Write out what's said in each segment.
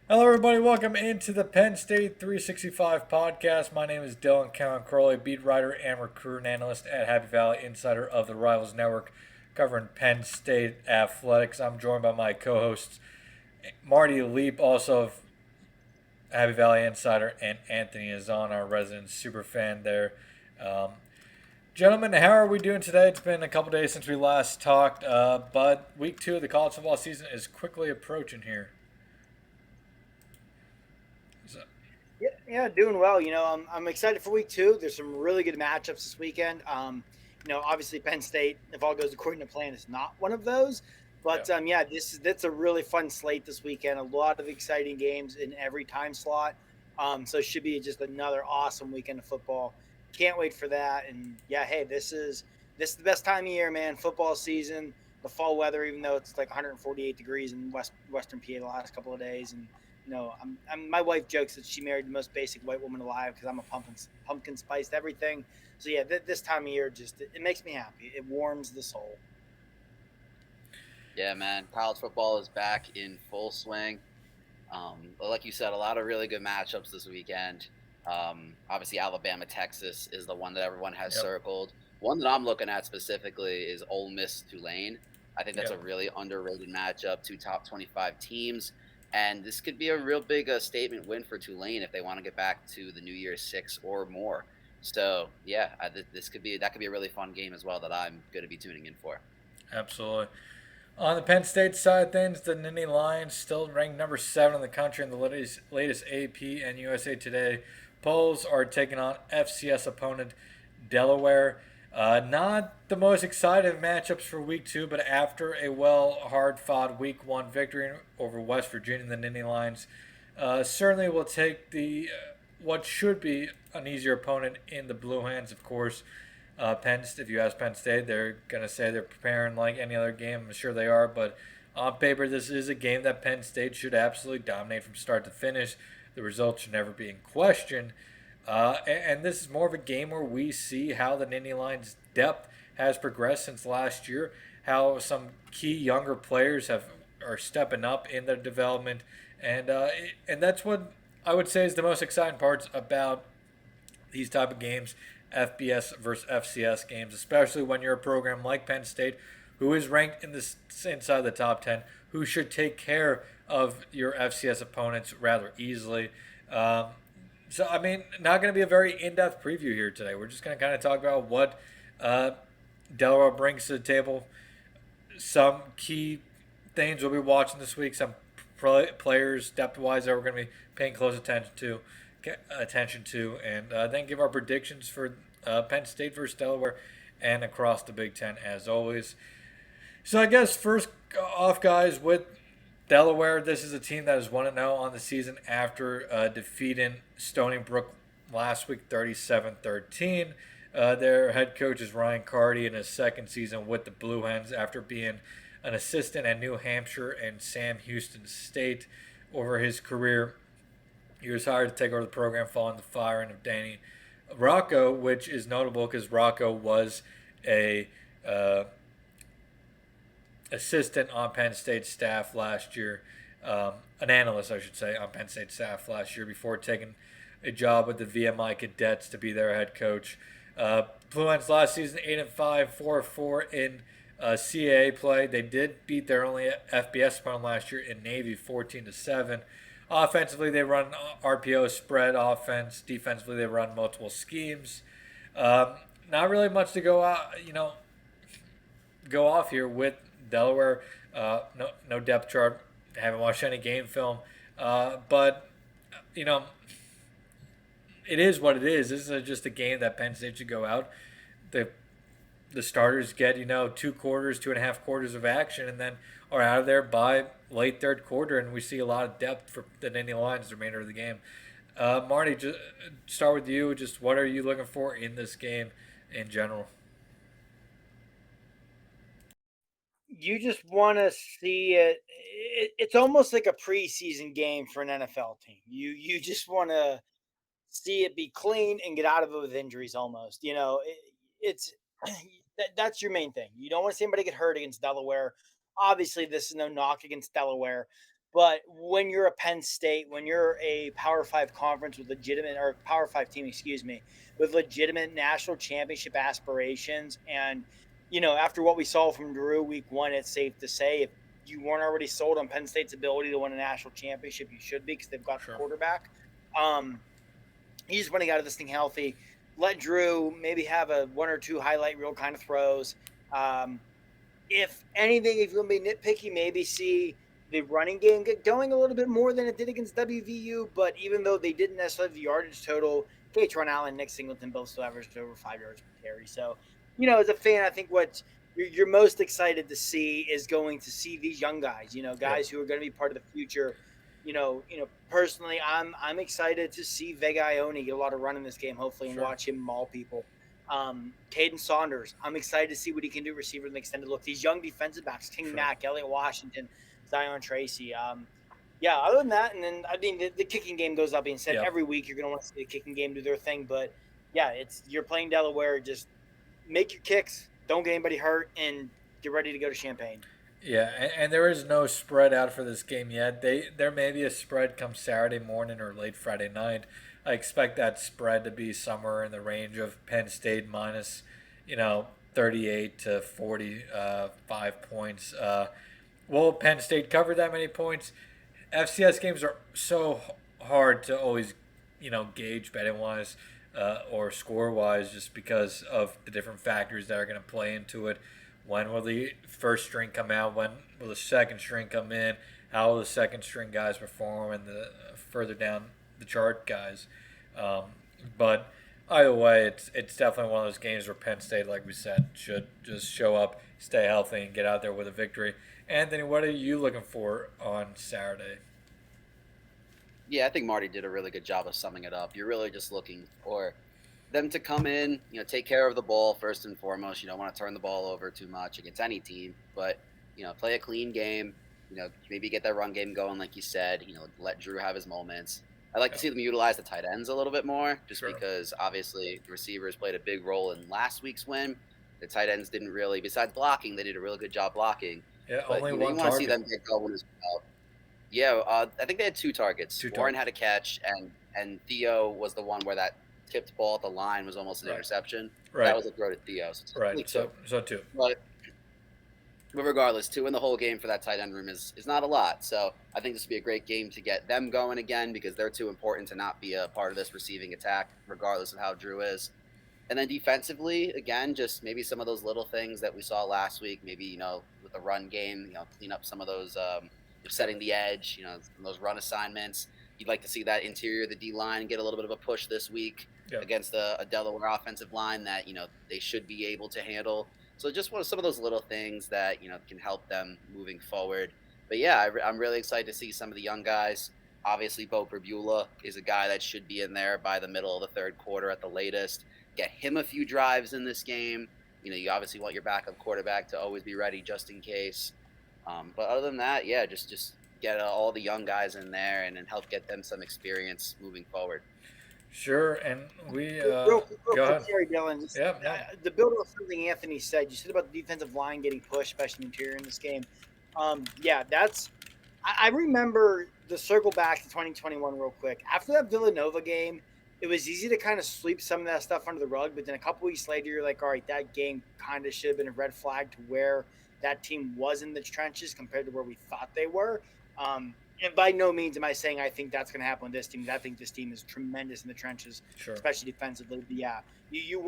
Hello, everybody. Welcome into the Penn State 365 podcast. My name is Dylan Cowan Crowley, beat writer and recruit analyst at Happy Valley, insider of the Rivals Network, covering Penn State athletics. I'm joined by my co-hosts Marty Leap, also of Happy Valley Insider, and Anthony is on, our resident super fan there. Um, Gentlemen, how are we doing today? It's been a couple days since we last talked, but week two of the college football season is quickly approaching here. So, Yeah, doing well. I'm excited for week two. There's some really good matchups this weekend. Obviously Penn State, if all goes according to plan, is not one of those. yeah. But yeah, that's a really fun slate this weekend. A lot of exciting games in every time slot. So it should be just another awesome weekend of football. Can't wait for that. And yeah, hey, this is the best time of year, man. Football season, the fall weather, even though it's like 148 degrees in Western PA the last couple of days, and my wife jokes that she married the most basic white woman alive because I'm a pumpkin spiced everything. So yeah, this time of year it makes me happy. It warms the soul. Yeah, man. College football is back in full swing. Like you said, a lot of really good matchups this weekend. Obviously, Alabama, Texas is the one that everyone has Yep. circled. One that I'm looking at specifically is Ole Miss, Tulane. I think that's a Yep. really underrated matchup. Two top 25 teams. And this could be a real big statement win for Tulane if they want to get back to the New Year's Six or more. So, yeah, this could be a really fun game as well that I'm going to be tuning in for. Absolutely. On the Penn State side of things, the Nittany Lions still ranked number 7 in the country in the latest AP and USA Today polls are taking on FCS opponent Delaware. Not the most exciting matchups for week two, but after a hard fought week one victory over West Virginia, the Nittany Lions certainly will take the what should be an easier opponent in the Blue Hands, of course. If you ask Penn State, they're going to say they're preparing like any other game. I'm sure they are, but on paper, this is a game that Penn State should absolutely dominate from start to finish. The results should never be in question. And this is more of a game where we see how the Nittany Lions' depth has progressed since last year, how some key younger players are stepping up in their development, and that's what I would say is the most exciting parts about these type of games, FBS versus FCS games, especially when you're a program like Penn State, who is ranked in this inside the top 10, who should take care of your FCS opponents rather easily. Um, I mean, not going to be a very in-depth preview here today. We're just going to kind of talk about what uh, Delaware brings to the table, some key things we'll be watching this week, some players depth-wise that we're going to be paying close attention to, and then give our predictions for Penn State versus Delaware and across the Big Ten as always. So I guess first off, guys, with Delaware, this is a team that is 1-0 on the season after defeating Stony Brook last week 37-13. Their head coach is Ryan Carty in his second season with the Blue Hens after being an assistant at New Hampshire and Sam Houston State over his career. He was hired to take over the program following the firing of Danny Rocco, which is notable because Rocco was a assistant on Penn State staff last year, an analyst, I should say, on Penn State staff last year before taking a job with the VMI Cadets to be their head coach. Blue Hens last season 8-5, 4-4 in CAA play. They did beat their only FBS opponent last year in Navy 14-7. Offensively, they run RPO spread offense. Defensively, they run multiple schemes. Um, Not really much to go off here with Delaware. No depth chart. Haven't watched any game film, but you know it is what it is. This is just a game that Penn State should go out. The the starters get 2 quarters, 2.5 quarters of action, and then are out of there by late third quarter, and we see a lot of depth for the Nittany Lions the remainder of the game. Marty, just start with you. Just what are you looking for in this game in general? You just want to see It's almost like a preseason game for an NFL team. You just want to see it be clean and get out of it with injuries almost. It's that's your main thing. You don't want to see anybody get hurt against Delaware. Obviously, this is no knock against Delaware. But when you're a Penn State, when you're a Power Five conference with legitimate, or Power Five team, excuse me, with legitimate national championship aspirations, and after what we saw from Drew week one, it's safe to say if you weren't already sold on Penn State's ability to win a national championship, you should be, because they've got the Sure. quarterback. Um, he just want to get out of this thing healthy. Let Drew maybe have a one or two highlight reel kind of throws. Um, if anything, if you're going to be nitpicky, maybe see the running game get going a little bit more than it did against WVU. But even though they didn't necessarily have the yardage total, Katron Allen, Nick Singleton both still averaged over 5 yards per carry. So, as a fan, I think what you're most excited to see is going to see these young guys, guys who are going to be part of the future. Personally, I'm excited to see Vega Ione get a lot of run in this game, hopefully, and Sure. watch him maul people. Caden Saunders, I'm excited to see what he can do receiver in the extended look. These young defensive backs, King Mack, Elliott Washington, Zion Tracy. Other than that, and then the kicking game goes up being said. Yep. Every week you're going to want to see the kicking game do their thing, but yeah, you're playing Delaware. Just make your kicks, don't get anybody hurt, and get ready to go to Champaign. Yeah, and there is no spread out for this game yet. There may be a spread come Saturday morning or late Friday night. I expect that spread to be somewhere in the range of Penn State minus, 38 to 45 points. Will Penn State cover that many points? FCS games are so hard to always, gauge betting wise or score wise, just because of the different factors that are going to play into it. When will the first string come out? When will the second string come in? How will the second string guys perform, and the further down the chart guys? But either way, it's definitely one of those games where Penn State, like we said, should just show up, stay healthy, and get out there with a victory. Anthony, what are you looking for on Saturday? Yeah, I think Marty did a really good job of summing it up. You're really just looking for them to come in, take care of the ball first and foremost. You don't want to turn the ball over too much against any team, but play a clean game. Maybe get that run game going, like you said. Let Drew have his moments. I'd like to see them utilize the tight ends a little bit more, just Sure. because obviously the receivers played a big role in last week's win. The tight ends didn't really, besides blocking, they did a really good job blocking. Yeah, But only you one want to see target. them get going as well. Yeah, I think they had two targets. Two Warren targets. had a catch, and Theo was the one where that tipped ball at the line was almost an Right. interception. Right. That was a throw to Theo. So Right. two. So two. But regardless, two in the whole game for that tight end room is not a lot. So I think this would be a great game to get them going again, because they're too important to not be a part of this receiving attack, regardless of how Drew is. And then defensively, again, just maybe some of those little things that we saw last week. Maybe with the run game, clean up some of those setting the edge. Those run assignments. You'd like to see that interior of the D line get a little bit of a push this week Yep. against a Delaware offensive line that they should be able to handle. So just some of those little things that can help them moving forward. But yeah, I'm really excited to see some of the young guys. Obviously, Bo Perbula is a guy that should be in there by the middle of the third quarter at the latest. Get him a few drives in this game. You obviously want your backup quarterback to always be ready just in case. But other than that, yeah, just get all the young guys in there and help get them some experience moving forward. Sure, and we Real go quick, ahead. sorry, Dylan. Yeah, no. The build on something Anthony said. You said about the defensive line getting pushed, especially interior in this game. That's. I remember the circle back to 2021 real quick. After that Villanova game, it was easy to kind of sweep some of that stuff under the rug. But then a couple weeks later, you're like, all right, that game kind of should have been a red flag to where that team was in the trenches compared to where we thought they were. And by no means am I saying I think that's going to happen with this team. I think this team is tremendous in the trenches, Sure. especially defensively. But yeah, you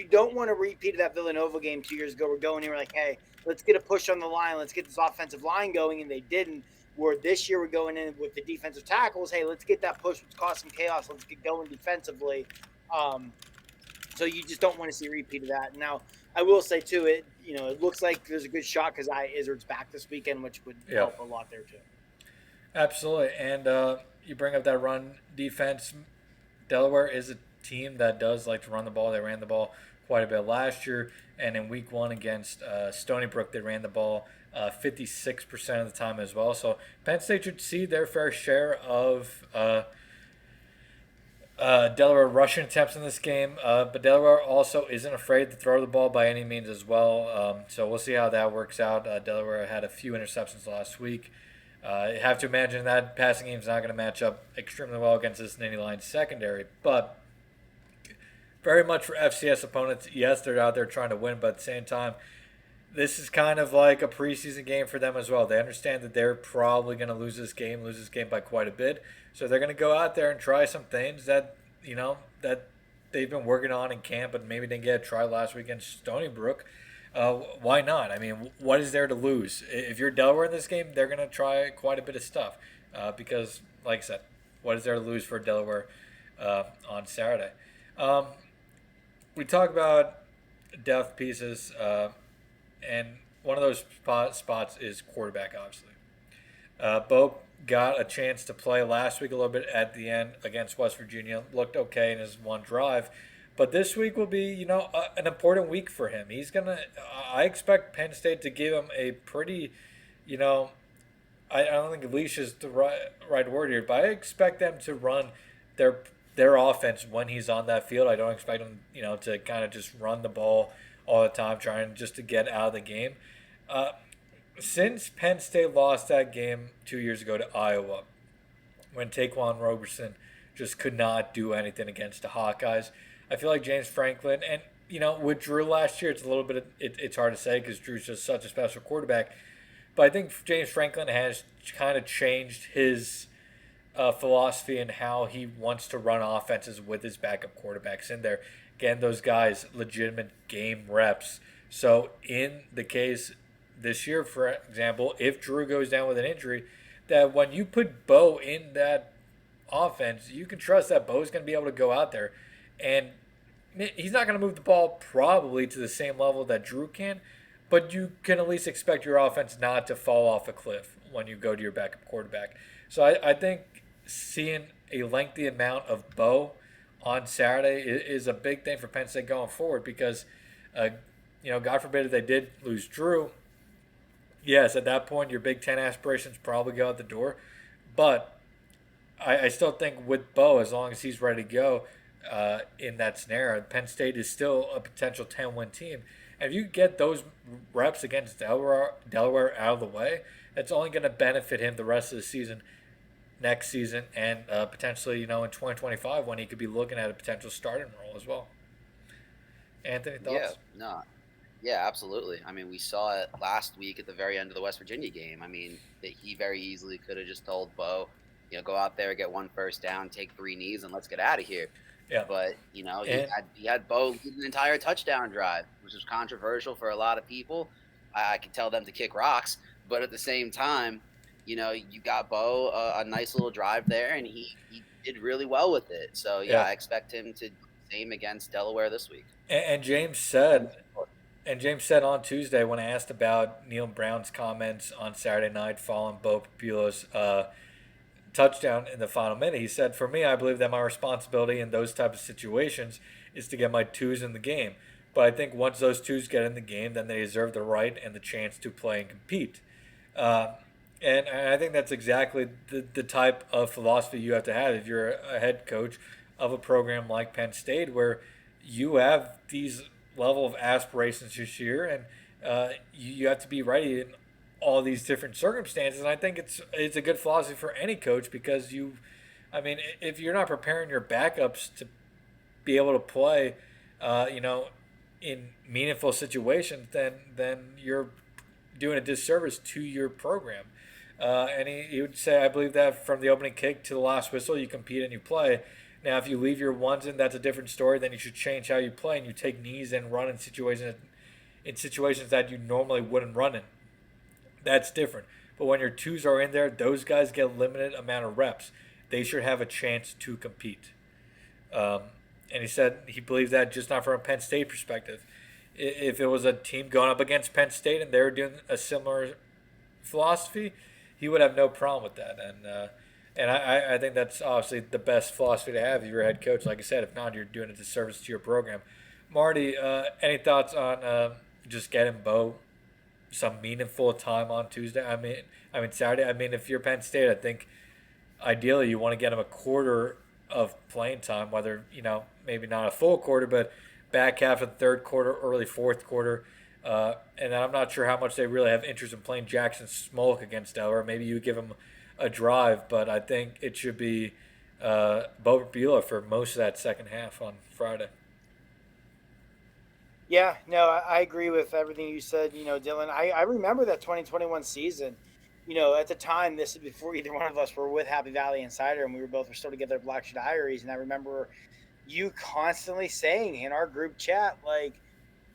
don't want to repeat of that Villanova game 2 years ago. We're going here, we're like, hey, let's get a push on the line. Let's get this offensive line going, and they didn't. Where this year we're going in with the defensive tackles. Hey, let's get that push. Let's cause some chaos. Let's get going defensively. So you just don't want to see a repeat of that. Now, I will say too, it looks like there's a good shot because Izzard's back this weekend, which would help a lot there too. Absolutely, and you bring up that run defense. Delaware is a team that does like to run the ball. They ran the ball quite a bit last year, and in week one against Stony Brook, they ran the ball 56% of the time as well. So Penn State should see their fair share of Delaware rushing attempts in this game, but Delaware also isn't afraid to throw the ball by any means as well. So we'll see how that works out. Delaware had a few interceptions last week. You have to imagine that passing game is not going to match up extremely well against this Nittany Lions secondary, but very much for FCS opponents. Yes, they're out there trying to win, but at the same time, this is kind of like a preseason game for them as well. They understand that they're probably going to lose this game by quite a bit. So they're going to go out there and try some things that, that they've been working on in camp, but maybe didn't get a try last week against Stony Brook. Why not? I mean, what is there to lose? If you're Delaware in this game, they're going to try quite a bit of stuff because, like I said, what is there to lose for Delaware on Saturday? We talk about depth pieces, and one of those spots is quarterback, obviously. Bo got a chance to play last week a little bit at the end against West Virginia. Looked okay in his one drive. But this week will be, an important week for him. I expect Penn State to give him a pretty, I don't think leash is the right word here, but I expect them to run their offense when he's on that field. I don't expect him, to kind of just run the ball all the time, trying just to get out of the game. Since Penn State lost that game 2 years ago to Iowa, when Taquan Roberson just could not do anything against the Hawkeyes, I feel like James Franklin, and with Drew last year, it's a little bit. It's hard to say because Drew's just such a special quarterback. But I think James Franklin has kind of changed his philosophy and how he wants to run offenses with his backup quarterbacks in there. Again, those guys legitimate game reps. So in the case this year, for example, if Drew goes down with an injury, that when you put Bo in that offense, you can trust that Bo's going to be able to go out there. And he's not going to move the ball probably to the same level that Drew can, but you can at least expect your offense not to fall off a cliff when you go to your backup quarterback. So I think seeing a lengthy amount of Bo on Saturday is a big thing for Penn State going forward because, God forbid if they did lose Drew, yes, at that point your Big Ten aspirations probably go out the door. But I still think with Bo, as long as he's ready to go, in that scenario, Penn State is still a potential 10-win team. And if you get those reps against Delaware out of the way, that's only going to benefit him the rest of the season, next season, and potentially, in 2025 when he could be looking at a potential starting role as well. Anthony, thoughts? Yeah, absolutely. I mean, we saw it last week at the very end of the West Virginia game. I mean, that he very easily could have just told Bo, go out there, get one first down, take 3 knees, and let's get out of here. Yeah. But, he had Bo lead an entire touchdown drive, which was controversial for a lot of people. I could tell them to kick rocks. But at the same time, you got Bo a nice little drive there, and he did really well with it. So, I expect him to do the same against Delaware this week. And James said on Tuesday when asked about Neil Brown's comments on Saturday night following Bo Populo's touchdown in the final minute, he said, "For me, I believe that my responsibility in those type of situations is to get my twos in the game. But I think once those twos get in the game, then they deserve the right and the chance to play and compete." And I think that's exactly the type of philosophy you have to have if you're a head coach of a program like Penn State, where you have these level of aspirations this year, and you have to be ready in all these different circumstances. And I think it's a good philosophy for any coach because if you're not preparing your backups to be able to play, in meaningful situations, then you're doing a disservice to your program. And he would say, I believe that from the opening kick to the last whistle, you compete and you play. Now, if you leave your ones in, that's a different story. Then you should change how you play and you take knees and run in situations that you normally wouldn't run in. That's different. But when your twos are in there, those guys get limited amount of reps. They should have a chance to compete. And he said he believes that just not from a Penn State perspective. If it was a team going up against Penn State and they were doing a similar philosophy, he would have no problem with that. And I think that's obviously the best philosophy to have if you're a head coach. Like I said, if not, you're doing a disservice to your program. Marty, any thoughts on just getting Bo some meaningful time on Tuesday? I mean Saturday. I mean, if you're Penn State, I think ideally you want to get him a quarter of playing time, whether maybe not a full quarter, but back half of the third quarter, early fourth quarter. And I'm not sure how much they really have interest in playing Jackson Smoke against Delaware. Maybe you give him a drive, but I think it should be Bo Beulah for most of that second half on Friday. Yeah, no, I agree with everything you said, Dylan. I remember that 2021 season. At the time, this is before either one of us were with Happy Valley Insider, and were still together at Black Sheep Diaries. And I remember you constantly saying in our group chat, like,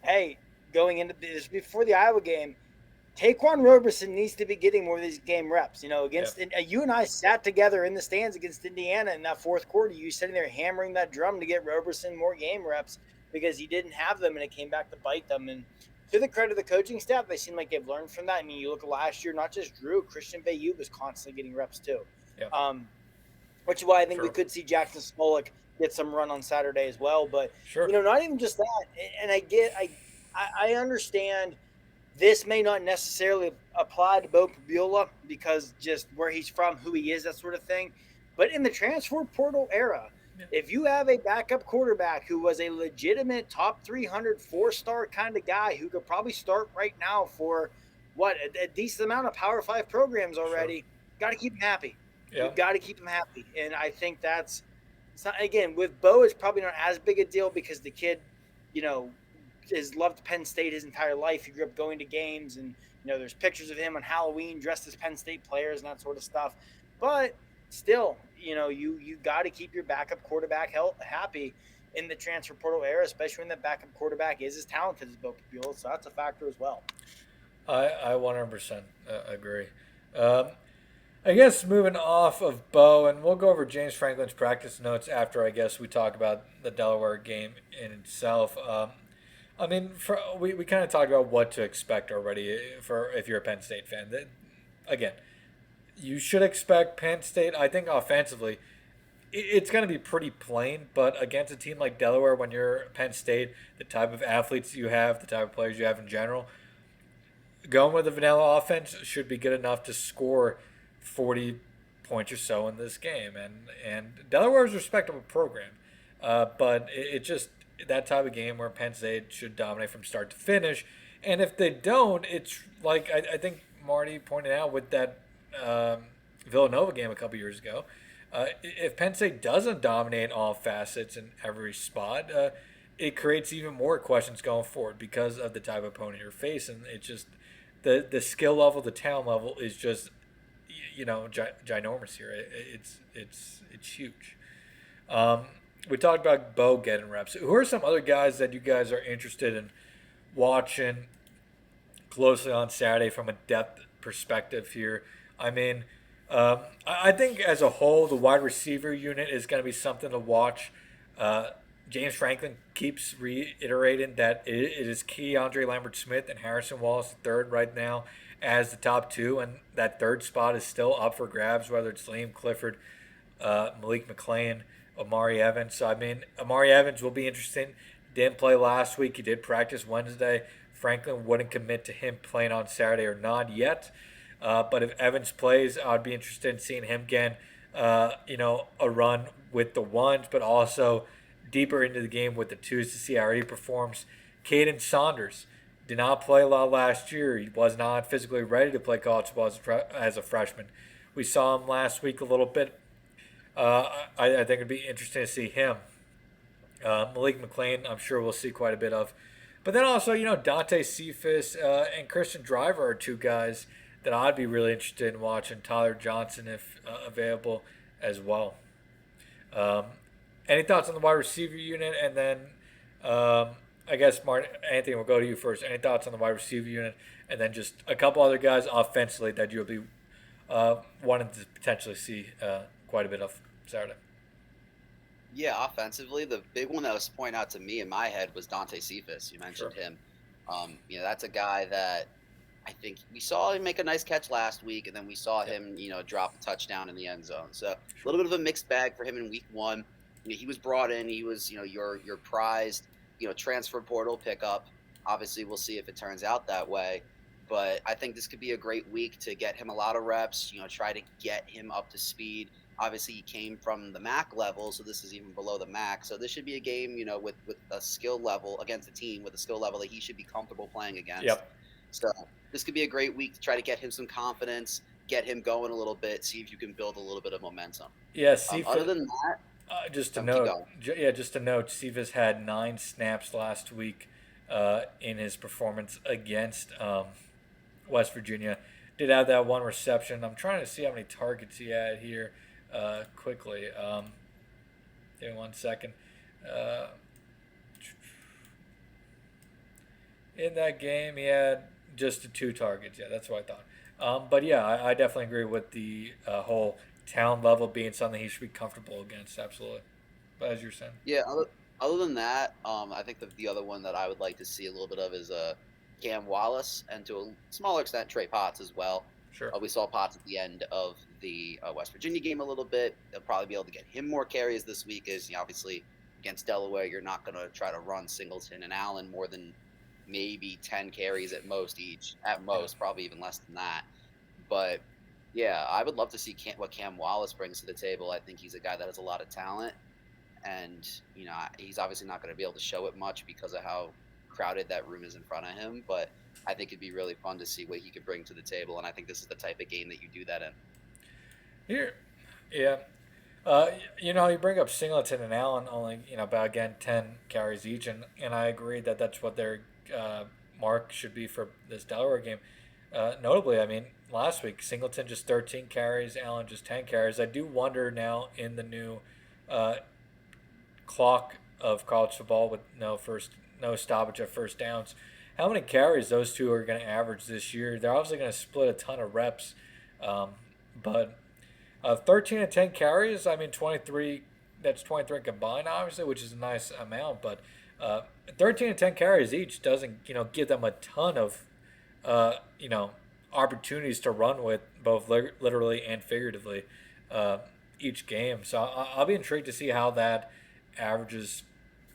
hey, going into this before the Iowa game, Taquan Roberson needs to be getting more of these game reps. Against you and I sat together in the stands against Indiana in that fourth quarter. You sitting there hammering that drum to get Roberson more game reps because he didn't have them, and it came back to bite them. And to the credit of the coaching staff, they seem like they've learned from that. I mean, you look at last year, not just Drew, Christian Bayou was constantly getting reps too. Yeah. Which is why I think we could see Jackson Smolik get some run on Saturday as well. But not even just that. And I understand this may not necessarily apply to Bo Beulah because just where he's from, who he is, that sort of thing. But in the transfer portal era, if you have a backup quarterback who was a legitimate top 300 4-star kind of guy who could probably start right now for a decent amount of Power 5 programs already, got to keep him happy. Yeah. You've got to keep him happy. And I think it's not, again, with Bo, it's probably not as big a deal because the kid, has loved Penn State his entire life. He grew up going to games, and there's pictures of him on Halloween dressed as Penn State players and that sort of stuff. But still, you got to keep your backup quarterback happy in the transfer portal era, especially when the backup quarterback is as talented as Bo Beulah. So that's a factor as well. I 100% agree. I guess moving off of Bo, and we'll go over James Franklin's practice notes after I guess we talk about the Delaware game in itself. I mean, we kind of talked about what to expect already for if you're a Penn State fan. Again, you should expect Penn State, I think offensively, it's going to be pretty plain, but against a team like Delaware, when you're Penn State, the type of athletes you have, the type of players you have in general, going with a vanilla offense should be good enough to score 40 points or so in this game. And Delaware is a respectable program, but it just that type of game where Penn State should dominate from start to finish. And if they don't, it's like I think Marty pointed out with that Villanova game a couple years ago. If Penn State doesn't dominate all facets in every spot, it creates even more questions going forward because of the type of opponent you're facing. It's just the skill level, the talent level is just ginormous here. It's huge. We talked about Bo getting reps. Who are some other guys that you guys are interested in watching closely on Saturday from a depth perspective here? I mean, I think as a whole, the wide receiver unit is going to be something to watch. James Franklin keeps reiterating that it is Keandre Lambert-Smith and Harrison Wallace III right now as the top two, and that third spot is still up for grabs, whether it's Liam Clifford, Malik McClain, Amari Evans. So, I mean, Amari Evans will be interesting. Didn't play last week. He did practice Wednesday. Franklin wouldn't commit to him playing on Saturday or not yet. But if Evans plays, I'd be interested in seeing him again, a run with the ones, but also deeper into the game with the twos to see how he performs. Caden Saunders did not play a lot last year. He was not physically ready to play college football as a freshman. We saw him last week a little bit. I think it'd be interesting to see him. Malik McClain, I'm sure we'll see quite a bit of. But then also, Dante Cephas and Christian Driver are two guys that I'd be really interested in watching. Tyler Johnson, if available, as well. Any thoughts on the wide receiver unit? And then I guess, Anthony, we'll go to you first. Any thoughts on the wide receiver unit? And then just a couple other guys offensively that you'll be wanting to potentially see quite a bit of Saturday. Yeah, offensively, the big one that was pointed out to me in my head was Dante Cephas. You mentioned him. That's a guy that I think we saw him make a nice catch last week, and then we saw him, drop a touchdown in the end zone. So a little bit of a mixed bag for him in week one. He was brought in. He was, your prized, transfer portal pickup. Obviously, we'll see if it turns out that way. But I think this could be a great week to get him a lot of reps, try to get him up to speed Obviously, he came from the MAC level, so this is even below the MAC. So this should be a game, with a skill level against a team with a skill level that he should be comfortable playing against. Yep. So this could be a great week to try to get him some confidence, get him going a little bit, see if you can build a little bit of momentum. Yeah, Other than that, just to keep note, going. just to note, Cephas had 9 snaps last week in his performance against West Virginia. Did have that 1 reception. I'm trying to see how many targets he had here quickly. Give me 1 second. In that game, he had just the 2 targets. Yeah, that's what I thought. But yeah, I definitely agree with the whole talent level being something he should be comfortable against. Absolutely. But as you're saying. Yeah. Other than that, I think the other one that I would like to see a little bit of is Cam Wallace, and to a smaller extent Trey Potts as well. Sure. We saw Potts at the end of the West Virginia game a little bit. They'll probably be able to get him more carries this week. As obviously against Delaware, you're not going to try to run Singleton and Allen more than maybe 10 carries at most each. At most, probably even less than that. But yeah, I would love to see what Cam Wallace brings to the table. I think he's a guy that has a lot of talent, and he's obviously not going to be able to show it much because of how crowded that room is in front of him. But I think it'd be really fun to see what he could bring to the table, and I think this is the type of game that you do that in. Here, yeah. You bring up Singleton and Allen only, about again 10 carries each, and I agree that that's what their mark should be for this Delaware game. Notably, I mean, last week Singleton just 13 carries, Allen just 10 carries. I do wonder now in the new clock of college football with no stoppage at first downs, how many carries those two are going to average this year. They're obviously going to split a ton of reps, but 13 and 10 carries, I mean 23. That's 23 combined, obviously, which is a nice amount. But 13 and 10 carries each doesn't give them a ton of opportunities to run with, both literally and figuratively, each game. So I'll be intrigued to see how that averages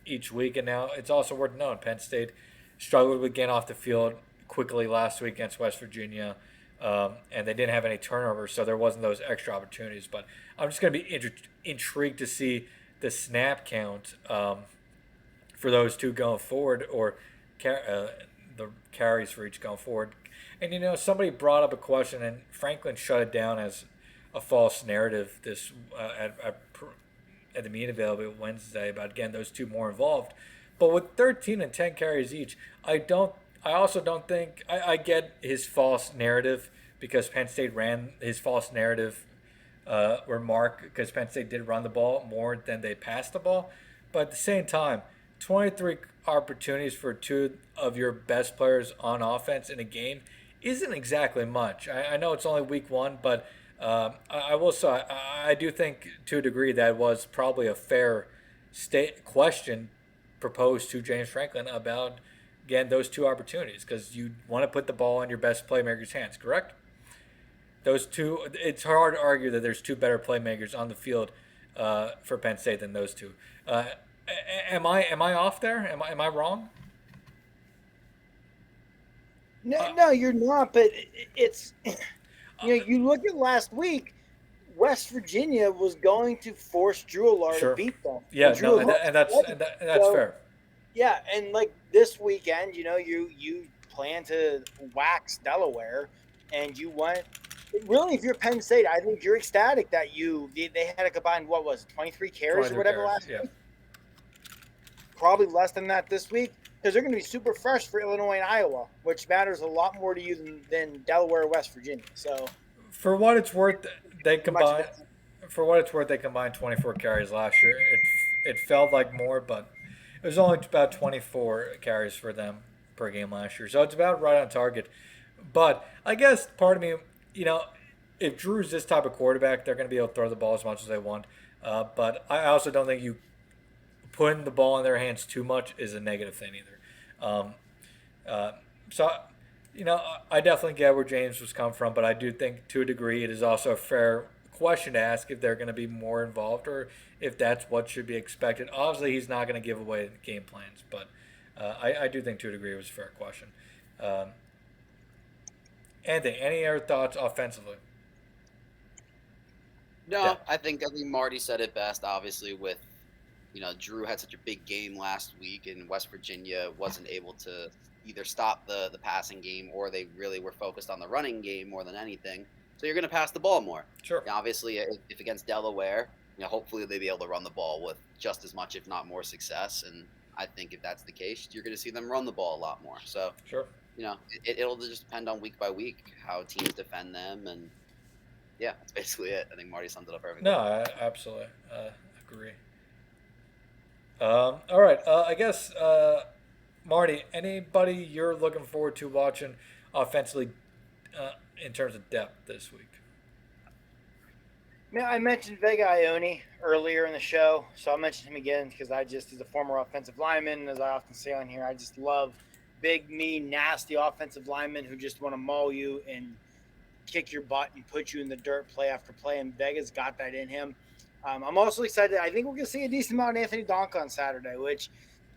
each week. And now it's also worth noting Penn State struggled with getting off the field quickly last week against West Virginia, and they didn't have any turnovers, so there wasn't those extra opportunities. But I'm just going to be intrigued to see the snap count for those two going forward, or the carries for each going forward. And somebody brought up a question, and Franklin shut it down as a false narrative this at the media available Wednesday about, again, those two more involved. But with 13 and 10 carries each, I also don't think I get his false narrative, because Penn State ran his false narrative remark because Penn State did run the ball more than they passed the ball. But at the same time, 23 opportunities for 2 of your best players on offense in a game isn't exactly much. I know it's only week 1, but I will say I do think to a degree that was probably a fair question proposed to James Franklin about, again, those 2 opportunities, because you want to put the ball in your best playmaker's hands, correct? Those 2, it's hard to argue that there's 2 better playmakers on the field for Penn State than those 2. Am I off there? Am I wrong? No, you're not. But it's you look at last week. West Virginia was going to force Drew Allard to beat them. Yeah, and that's fair. Yeah, and like this weekend, you plan to wax Delaware, and you went. Really, if you're Penn State, I think you're ecstatic that they had a combined 23 carries or whatever last week. Probably less than that this week, because they're going to be super fresh for Illinois and Iowa, which matters a lot more to you than Delaware or West Virginia. So, for what it's worth, they combined 24 carries last year. It felt like more, but it was only about 24 carries for them per game last year. So it's about right on target. But I guess part of me, if Drew's this type of quarterback, they're going to be able to throw the ball as much as they want. But I also don't think you putting the ball in their hands too much is a negative thing either. So, I definitely get where James was coming from, but I do think to a degree it is also a fair question to ask if they're going to be more involved or if that's what should be expected. Obviously, he's not going to give away game plans, but I do think to a degree it was a fair question. Anthony, any other thoughts offensively? No, I think Marty said it best. Obviously, with Drew had such a big game last week, and West Virginia wasn't able to either stop the passing game, or they really were focused on the running game more than anything. So you're going to pass the ball more. Sure. Now, obviously, if against Delaware, hopefully they'll be able to run the ball with just as much, if not more, success. And I think if that's the case, you're going to see them run the ball a lot more. So Sure. it'll just depend on week by week how teams defend them, and yeah, that's basically it. I think Marty summed it up perfectly. No, I absolutely agree. All right. I guess, Marty, anybody you're looking forward to watching offensively in terms of depth this week? Yeah, I mentioned Vega Ione earlier in the show, so I'll mention him again because as a former offensive lineman, as I often say on here, I just love big, mean, nasty offensive linemen who just want to maul you and kick your butt and put you in the dirt play after play, and Vega's got that in him. I'm also excited. I think we're going to see a decent amount of Anthony Donk on Saturday, which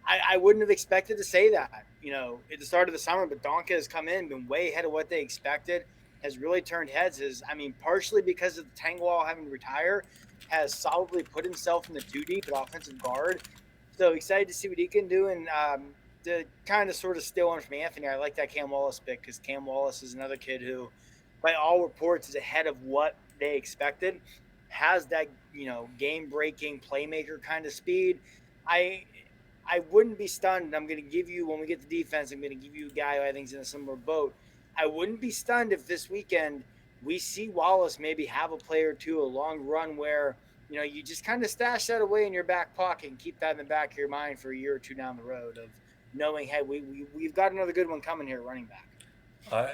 I wouldn't have expected to say that, at the start of the summer, but Donk has come in, been way ahead of what they expected, has really turned heads. Partially because of the Tangwall having to retire, has solidly put himself in the 2 deep at offensive guard. So excited to see what he can do. And to kind of sort of steal one from Anthony, I like that Cam Wallace pick because Cam Wallace is another kid who, by all reports, is ahead of what they expected, has that, game-breaking playmaker kind of speed. I wouldn't be stunned. I'm going to give you, when we get to defense, I'm going to give you a guy who I think is in a similar boat. I wouldn't be stunned if this weekend we see Wallace maybe have a play or two, a long run where, you just kind of stash that away in your back pocket and keep that in the back of your mind for a year or two down the road of knowing, hey, we've got another good one coming here, running back.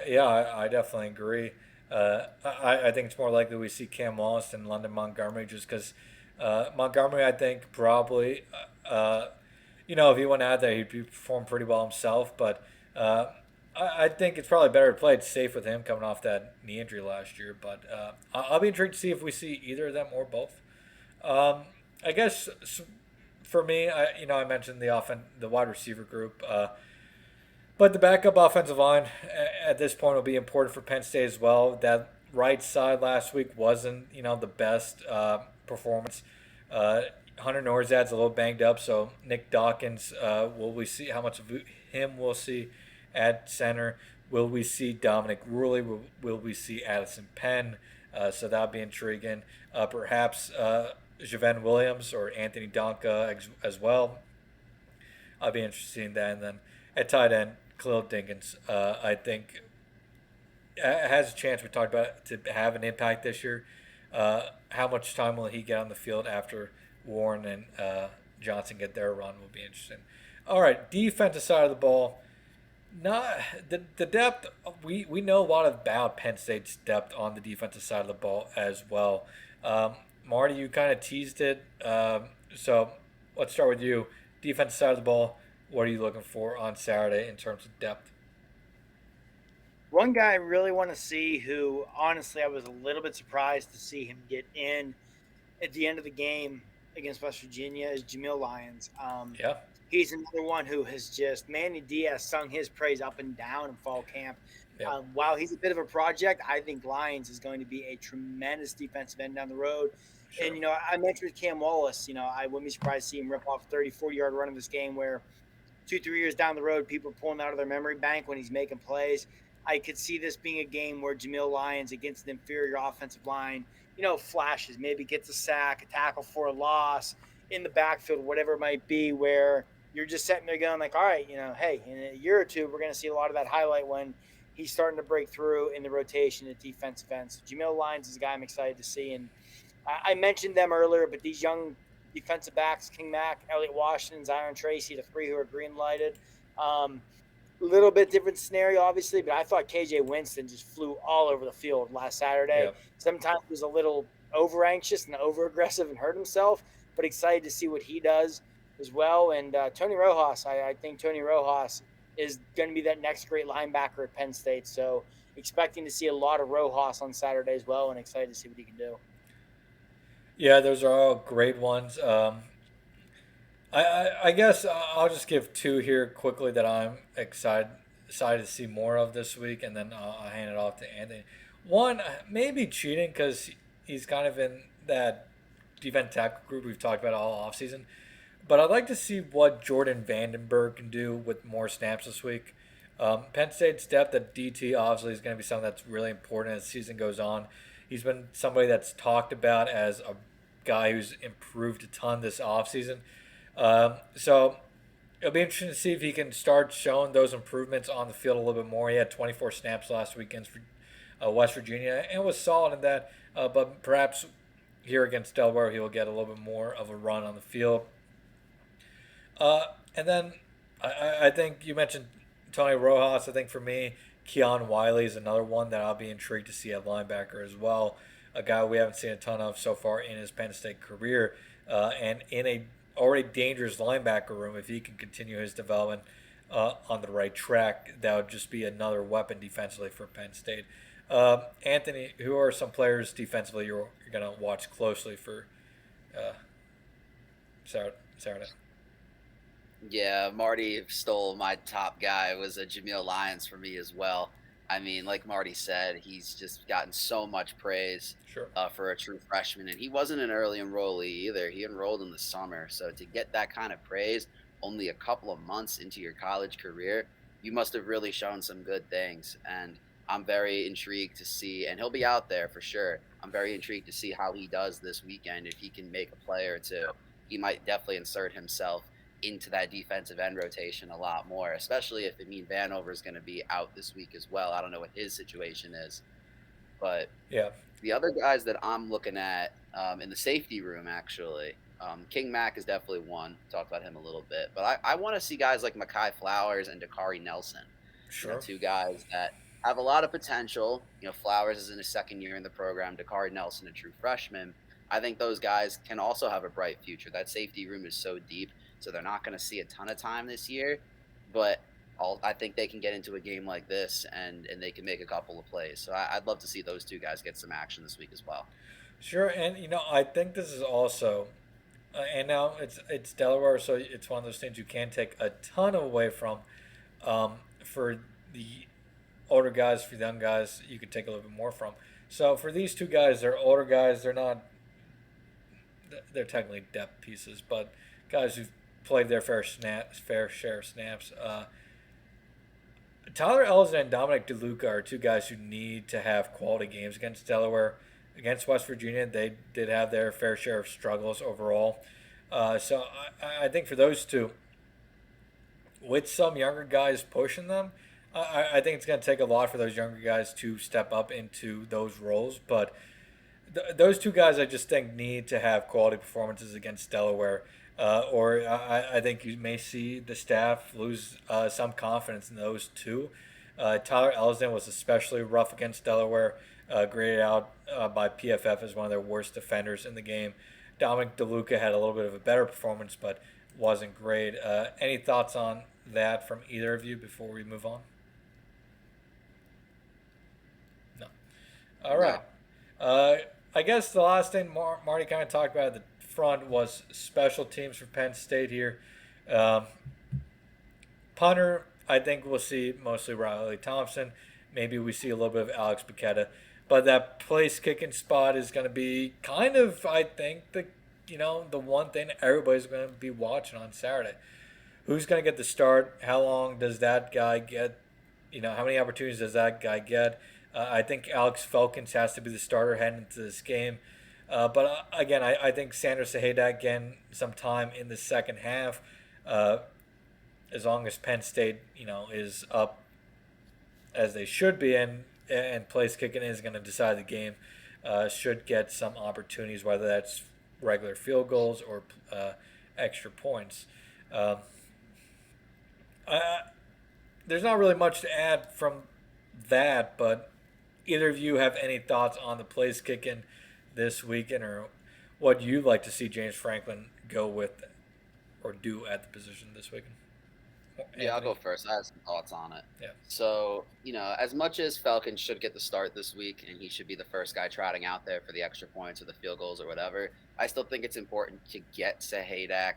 Yeah, I definitely agree. I think it's more likely we see Cam Wallace than London Montgomery just because Montgomery, I think, probably, if he went out there, he'd perform pretty well himself. But I think it's probably better to play it safe with him coming off that knee injury last year. But I'll be intrigued to see if we see either of them or both. I guess for me, I mentioned the wide receiver group. But the backup offensive line at this point will be important for Penn State as well. That right side last week wasn't, the best performance. Hunter Norzad's a little banged up, so Nick Dawkins, will we see how much of him we'll see at center? Will we see Dominic Ruley? Will we see Addison Penn? So that'll be intriguing. Perhaps Javen Williams or Anthony Donka as well. I'll be interested in that. And then at tight end, Khalil Dinkins, I think, has a chance, we talked about it, to have an impact this year. How much time will he get on the field after Warren and Johnson get their run will be interesting. All right, defensive side of the ball. Not the depth. We know a lot about Penn State's depth on the defensive side of the ball as well. Marty, you kind of teased it. So let's start with you. Defensive side of the ball. What are you looking for on Saturday in terms of depth? One guy I really want to see, who honestly I was a little bit surprised to see him get in at the end of the game against West Virginia, is Jamil Lyons. Yeah. He's another one who has just, Manny Diaz sung his praise up and down in fall camp. Yeah. While he's a bit of a project, I think Lyons is going to be a tremendous defensive end down the road. Sure. And, I mentioned Cam Wallace. I wouldn't be surprised to see him rip off a 30, 40-yard run in this game where 2-3 years down the road, people are pulling out of their memory bank when he's making plays. I could see this being a game where Jamil Lyons against an inferior offensive line, flashes, maybe gets a sack, a tackle for a loss in the backfield, whatever it might be, where you're just sitting there going like, all right, hey, in a year or two, we're going to see a lot of that highlight when he's starting to break through in the rotation at defensive end. So Jamil Lyons is a guy I'm excited to see. And I mentioned them earlier, but these young defensive backs, King Mack, Elliott Washington, Zion Tracy, the three who are green lighted. Little bit different scenario, obviously, but I thought KJ Winston just flew all over the field last Saturday. Yeah. Sometimes he was a little over anxious and over aggressive and hurt himself, but excited to see what he does as well. And Tony Rojas, I think Tony Rojas is going to be that next great linebacker at Penn State. So expecting to see a lot of Rojas on Saturday as well, and excited to see what he can do. Yeah, those are all great ones. I guess I'll just give two here quickly that I'm excited to see more of this week, and then I'll hand it off to Anthony. One, maybe cheating because he's kind of in that defense tackle group we've talked about all offseason. But I'd like to see what Jordan Vandenberg can do with more snaps this week. Penn State's depth at DT obviously is going to be something that's really important as the season goes on. He's been somebody that's talked about as a guy who's improved a ton this offseason. So it'll be interesting to see if he can start showing those improvements on the field a little bit more. He had 24 snaps last week against West Virginia and was solid in that. But perhaps here against Delaware, he will get a little bit more of a run on the field. And then I think you mentioned Tony Rojas. I think for me, Keon Wiley is another one that I'll be intrigued to see at linebacker as well. A guy we haven't seen a ton of so far in his Penn State career. And in a already dangerous linebacker room, if he can continue his development on the right track, that would just be another weapon defensively for Penn State. Anthony, who are some players defensively you're going to watch closely for Saturday? Yeah, Marty stole my top guy. It was a Jameel Lyons for me as well. I mean, like Marty said, he's just gotten so much praise Sure. for a true freshman, and he wasn't an early enrollee either. He enrolled in the summer, so to get that kind of praise only a couple of months into your college career, you must have really shown some good things. And I'm very intrigued to see, and he'll be out there for sure. I'm very intrigued to see how he does this weekend. If he can make a play or two, he might definitely insert himself into that defensive end rotation a lot more, especially if it means Vanover is going to be out this week as well. I don't know what his situation is, but Yeah. the other guys that I'm looking at in the safety room, actually, King Mack is definitely one. Talk about him a little bit, but I want to see guys like Mekhi Flowers and Dakari Nelson. Sure. Two guys that have a lot of potential. Flowers is in his second year in the program. Dakari Nelson, a true freshman. I think those guys can also have a bright future. That safety room is so deep, so they're not going to see a ton of time this year, but I think they can get into a game like this and they can make a couple of plays. So I'd love to see those two guys get some action this week as well. Sure, and I think this is also, and now it's Delaware, so it's one of those things you can't take a ton away from. For the older guys, for the young guys, you could take a little bit more from. So for these two guys, they're older guys. They're technically depth pieces, but guys who've played their fair share of snaps. Tyler Ellison and Dominic DeLuca are two guys who need to have quality games against Delaware. Against West Virginia, they did have their fair share of struggles overall. So I think for those two, with some younger guys pushing them, I think it's going to take a lot for those younger guys to step up into those roles. But those two guys, I just think, need to have quality performances against Delaware. Or I think you may see the staff lose some confidence in those two. Tyler Ellison was especially rough against Delaware, graded out by PFF as one of their worst defenders in the game. Dominic DeLuca had a little bit of a better performance, but wasn't great. Any thoughts on that from either of you before we move on? No. All right. I guess the last thing Marty kind of talked about at the front was special teams for Penn State here. Punter, I think we'll see mostly Riley Thompson. Maybe we see a little bit of Alex Paqueta. But that place kicking spot is going to be kind of, I think, the one thing everybody's going to be watching on Saturday. Who's going to get the start? How long does that guy get? How many opportunities does that guy get? I think Alex Felkins has to be the starter heading into this game. But again, I think Sanders Sahadak getting some time in the second half, as long as Penn State, is up as they should be, and place kicking is going to decide the game, should get some opportunities, whether that's regular field goals or extra points. There's not really much to add from that, but either of you have any thoughts on the place kicking this weekend, or what you'd like to see James Franklin go with or do at the position this weekend? Yeah, I'll go first. I have some thoughts on it. Yeah. So, as much as Falcon should get the start this week and he should be the first guy trotting out there for the extra points or the field goals or whatever, I still think it's important to get Sahadak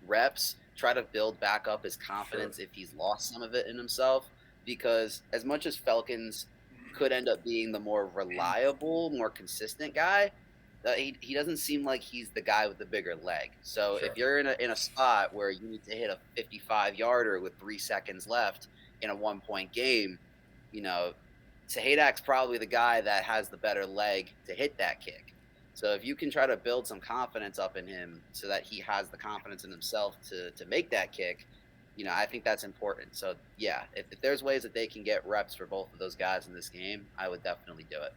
reps, try to build back up his confidence if he's lost some of it in himself, because as much as Falcons could end up being the more reliable, more consistent guy, he doesn't seem like he's the guy with the bigger leg. So Sure. if you're in a spot where you need to hit a 55-yarder with 3 seconds left in a 1-point game, you know, Sahedak's probably the guy that has the better leg to hit that kick. So if you can try to build some confidence up in him so that he has the confidence in himself to make that kick, I think that's important. So yeah, if there's ways that they can get reps for both of those guys in this game, I would definitely do it.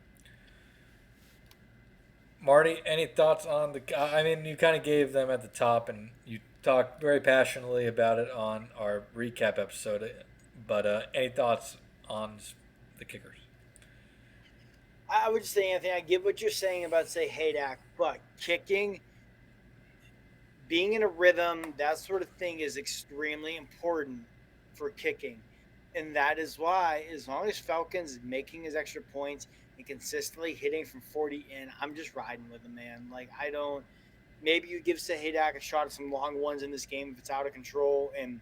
Marty, any thoughts on the? I mean, you kind of gave them at the top, and you talked very passionately about it on our recap episode. But any thoughts on the kickers? I would just say, Anthony, I get what you're saying about, say, Haydak, but kicking, being in a rhythm, that sort of thing is extremely important for kicking. And that is why, as long as Falcons is making his extra points and consistently hitting from 40 in, I'm just riding with him, man. Like, I don't. Maybe you give Sahadak a shot at some long ones in this game if it's out of control and,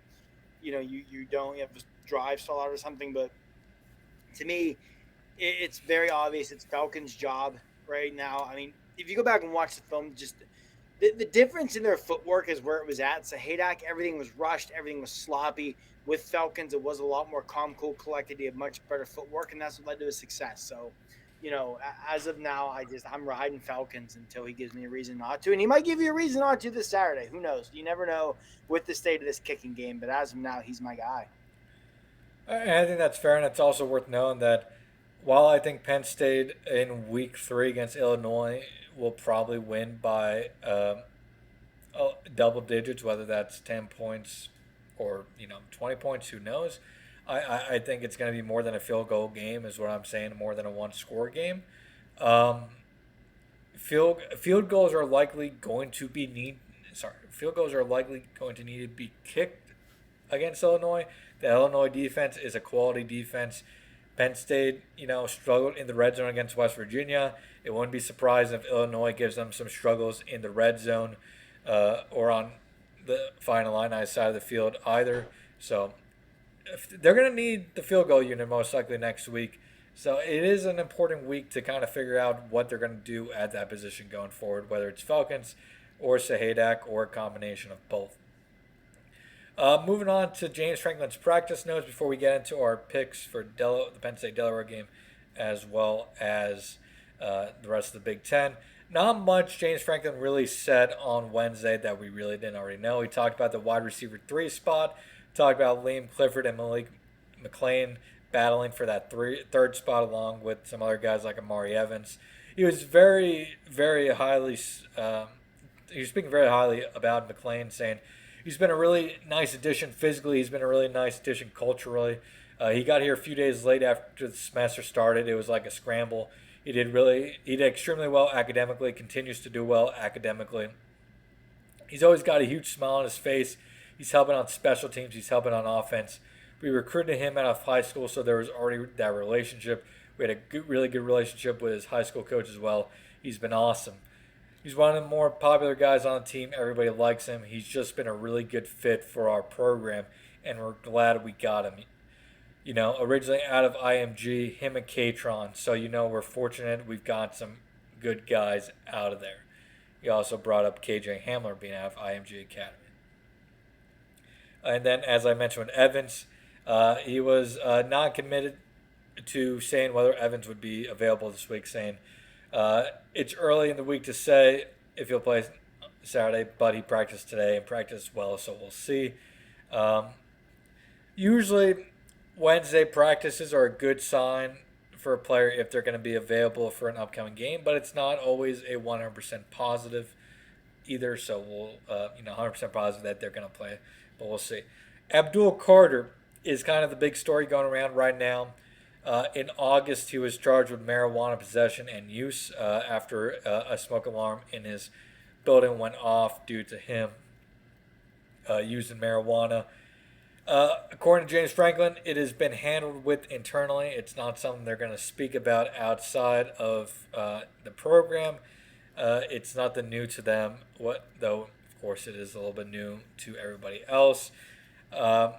you don't have a drive stall out or something. But to me, it's very obvious it's Falcons' job right now. I mean, if you go back and watch the film, just the difference in their footwork is where it was at. So Haydak, everything was rushed, everything was sloppy. With Falcons, it was a lot more calm, cool, collected. He had much better footwork, and that's what led to his success. So, as of now, I'm riding Falcons until he gives me a reason not to, and he might give you a reason not to this Saturday. Who knows? You never know with the state of this kicking game. But as of now, he's my guy. I think that's fair, and it's also worth knowing that while I think Penn State in Week 3 against Illinois will probably win by double digits, whether that's 10 points or 20 points, who knows? I think it's going to be more than a field goal game, is what I'm saying, more than a one score game. Um, field goals are likely going to be field goals are likely going to need to be kicked against Illinois. The Illinois defense is a quality defense. Penn State, struggled in the red zone against West Virginia. It wouldn't be surprised if Illinois gives them some struggles in the red zone or on the final line side of the field either. So they're going to need the field goal unit most likely next week. So it is an important week to kind of figure out what they're going to do at that position going forward, whether it's Falcons or Sahadak or a combination of both. Moving on to James Franklin's practice notes before we get into our picks for the Penn State-Delaware game, as well as the rest of the Big Ten. Not much James Franklin really said on Wednesday that we really didn't already know. He talked about the wide receiver 3 spot, talked about Liam Clifford and Malik McLean battling for that third spot along with some other guys like Amari Evans. He was very, very highly he was speaking very highly about McLean, saying he's been a really nice addition physically. He's been a really nice addition culturally. He got here a few days late after the semester started. It was like a scramble. He did extremely well academically, continues to do well academically. He's always got a huge smile on his face. He's helping on special teams. He's helping on offense. We recruited him out of high school, so there was already that relationship. We had a really good relationship with his high school coach as well. He's been awesome. He's one of the more popular guys on the team. Everybody likes him. He's just been a really good fit for our program, and we're glad we got him. Originally out of IMG, him and Katron. So, we're fortunate we've got some good guys out of there. He also brought up KJ Hamler being out of IMG Academy. And then, as I mentioned with Evans, he was not committed to saying whether Evans would be available this week, saying it's early in the week to say if he'll play Saturday, but he practiced today and practiced well, so we'll see. Usually, Wednesday practices are a good sign for a player if they're going to be available for an upcoming game, but it's not always a 100% positive either, so we'll 100% positive that they're going to play, but we'll see. Abdul Carter is kind of the big story going around right now. In August, he was charged with marijuana possession and use after a smoke alarm in his building went off due to him using marijuana. According to James Franklin, it has been handled with internally. It's not something they're going to speak about outside of the program. It's nothing new to them, though, of course, it is a little bit new to everybody else. Do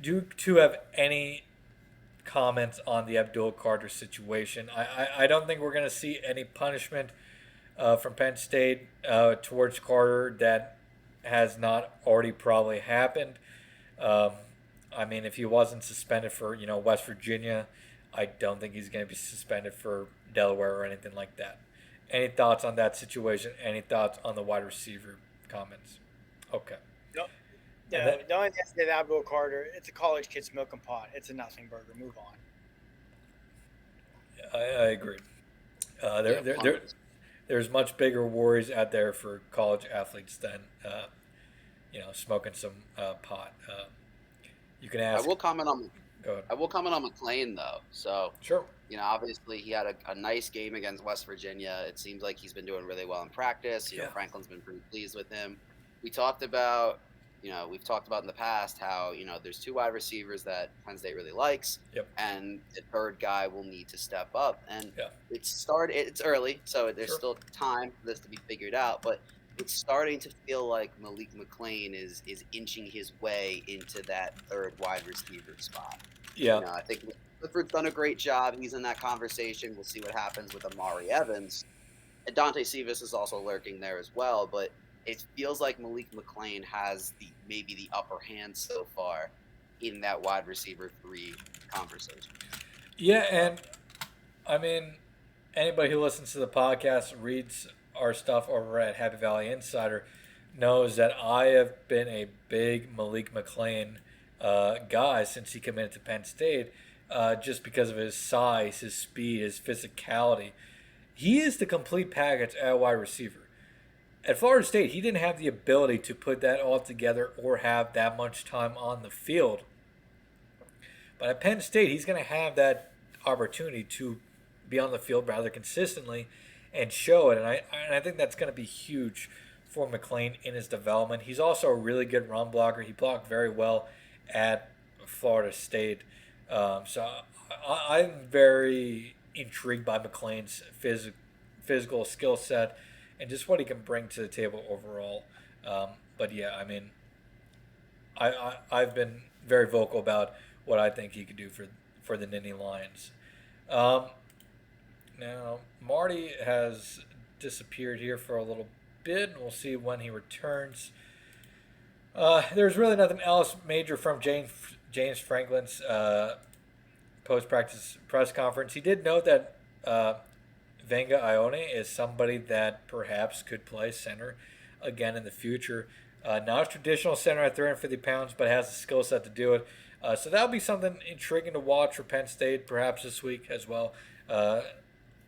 you two have any comments on the Abdul Carter situation? I don't think we're going to see any punishment from Penn State towards Carter that has not already probably happened. Um, I mean, if he wasn't suspended for West Virginia, I don't think he's going to be suspended for Delaware or anything like that. Any thoughts on that situation? Any thoughts on the wide receiver comments? Okay. No, And then, the only thing I say about Bill Carter, it's a college kid smoking pot. It's a nothing burger. Move on. I agree. Yeah, There's much bigger worries out there for college athletes than smoking some pot. You can I ask. will comment on Go ahead. I will comment on McLean though. So Sure. obviously he had a nice game against West Virginia. It seems like he's been doing really well in practice. Yeah. Franklin's been pretty pleased with him. We talked about, we've talked about in the past how, there's two wide receivers that Penn State really likes. Yep. And the third guy will need to step up. And Yeah. it's early, so there's Sure. still time for this to be figured out. But it's starting to feel like Malik McLean is inching his way into that third wide receiver spot. Yeah. I think Clifford's done a great job. He's in that conversation. We'll see what happens with Amari Evans. And Dante Cephas is also lurking there as well. But it feels like Malik McLean has maybe the upper hand so far in that wide receiver 3 conversation. Yeah, and I mean, anybody who listens to the podcast, reads our stuff over at Happy Valley Insider, knows that I have been a big Malik McLean guy since he committed to Penn State, just because of his size, his speed, his physicality. He is the complete package at wide receiver. At Florida State, he didn't have the ability to put that all together or have that much time on the field. But at Penn State, he's going to have that opportunity to be on the field rather consistently and show it. And I think that's going to be huge for McLean in his development. He's also a really good run blocker. He blocked very well at Florida State. So I'm very intrigued by McLean's physical skill set and just what he can bring to the table overall. But yeah, I mean, I've been very vocal about what I think he could do for the Nittany Lions. Now, Marty has disappeared here for a little bit, and we'll see when he returns. There's really nothing else major from James Franklin's post-practice press conference. He did note that Venga Ione is somebody that perhaps could play center again in the future. Not a traditional center at 350 pounds, but has the skill set to do it. So that'll be something intriguing to watch for Penn State, perhaps this week as well.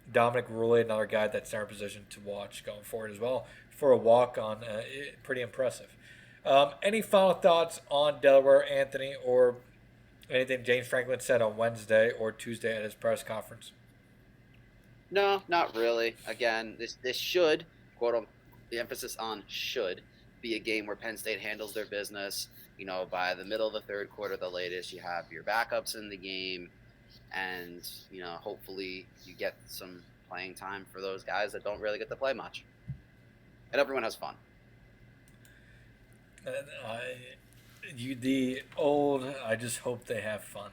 Dominic Rulli, another guy that's in our position to watch going forward as well for a walk-on. Pretty impressive. Any final thoughts on Delaware, Anthony, or anything James Franklin said on Wednesday or Tuesday at his press conference? No, not really. Again, this should, the emphasis on should, be a game where Penn State handles their business. By the middle of the third quarter, the latest, you have your backups in the game, and hopefully you get some playing time for those guys that don't really get to play much, and everyone has fun. I just hope they have fun.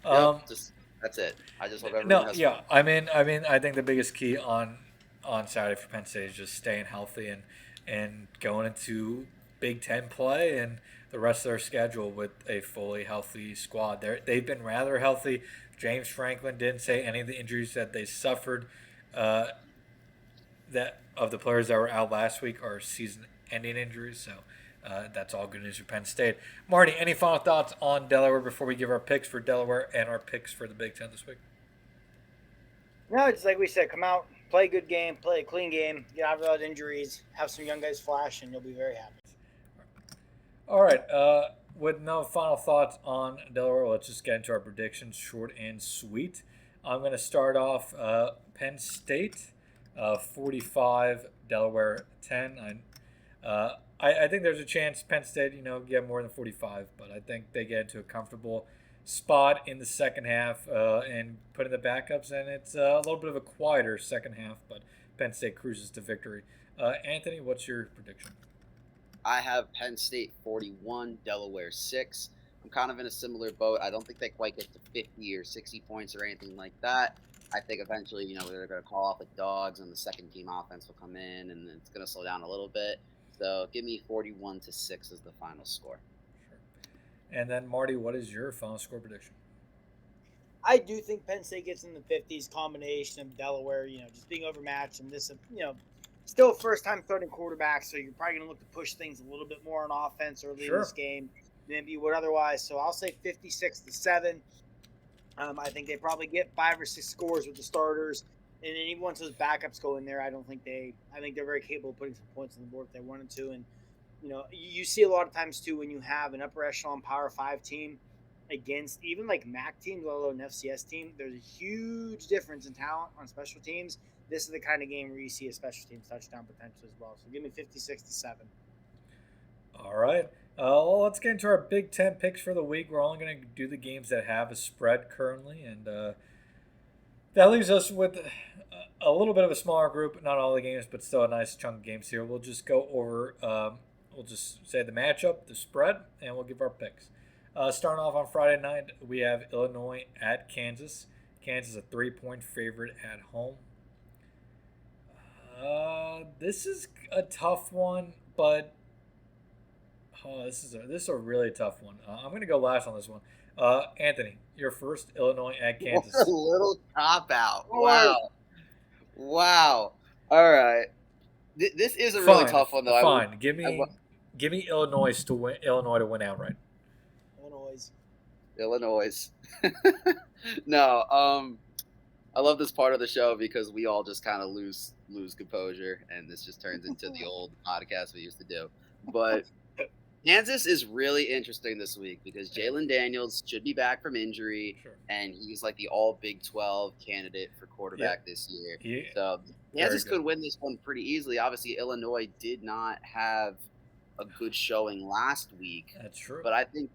That's it. I just hope everyone has fun. I mean, I think the biggest key on Saturday for Penn State is just staying healthy and going into Big Ten play and the rest of their schedule with a fully healthy squad. They've been rather healthy. James Franklin didn't say any of the injuries that they suffered that of the players that were out last week are season-ending injuries. So that's all good news for Penn State. Marty, any final thoughts on Delaware before we give our picks for Delaware and our picks for the Big Ten this week? No, it's like we said, come out, play a good game, play a clean game, get out without injuries, have some young guys flash, and you'll be very happy. All right. With no final thoughts on Delaware, let's just get into our predictions, short and sweet. I'm going to start off Penn State, 45, Delaware 10. I think there's a chance Penn State, get more than 45, but I think they get into a comfortable spot in the second half and put in the backups, and it's a little bit of a quieter second half, but Penn State cruises to victory. Anthony, what's your prediction? I have Penn State 41, Delaware 6. I'm kind of in a similar boat. I don't think they quite get to 50 or 60 points or anything like that. I think eventually, they're going to call off the dogs and the second team offense will come in and it's going to slow down a little bit. So give me 41-6 as the final score. Sure. And then, Marty, what is your final score prediction? I do think Penn State gets in the 50s. Combination of Delaware, just being overmatched, and this, still first time starting quarterback, so you're probably going to look to push things a little bit more on offense early in this game than you would otherwise. So I'll say 56-7. I think they probably get 5 or 6 scores with the starters, and then even once those backups go in there, I think they're very capable of putting some points on the board if they wanted to. And you see a lot of times too when you have an upper echelon Power 5 team against even like MAC teams, let alone an FCS team, there's a huge difference in talent on special teams. This is the kind of game where you see a special teams touchdown potential as well. So give me 56-7. All right. Well, let's get into our Big Ten picks for the week. We're only going to do the games that have a spread currently, and that leaves us with a little bit of a smaller group. Not all the games, but still a nice chunk of games here. We'll just go over. We'll just say the matchup, the spread, and we'll give our picks. Starting off on Friday night, we have Illinois at Kansas. Kansas a 3-point favorite at home. This is a tough one, but this is a really tough one. I'm gonna go last on this one. Anthony, you're first. Illinois at Kansas. What a little cop out! Wow. All right. This is a really tough one, though. Fine. Give me Illinois to win. Illinois to win outright. Illinois. No. I love this part of the show because we all just kind of lose composure, and this just turns into the old podcast we used to do. But Kansas is really interesting this week because Jalen Daniels should be back from injury, and he's like the all Big 12 candidate for quarterback this year. Yeah. So Kansas could win this one pretty easily. Obviously, Illinois did not have a good showing last week. That's true. But I think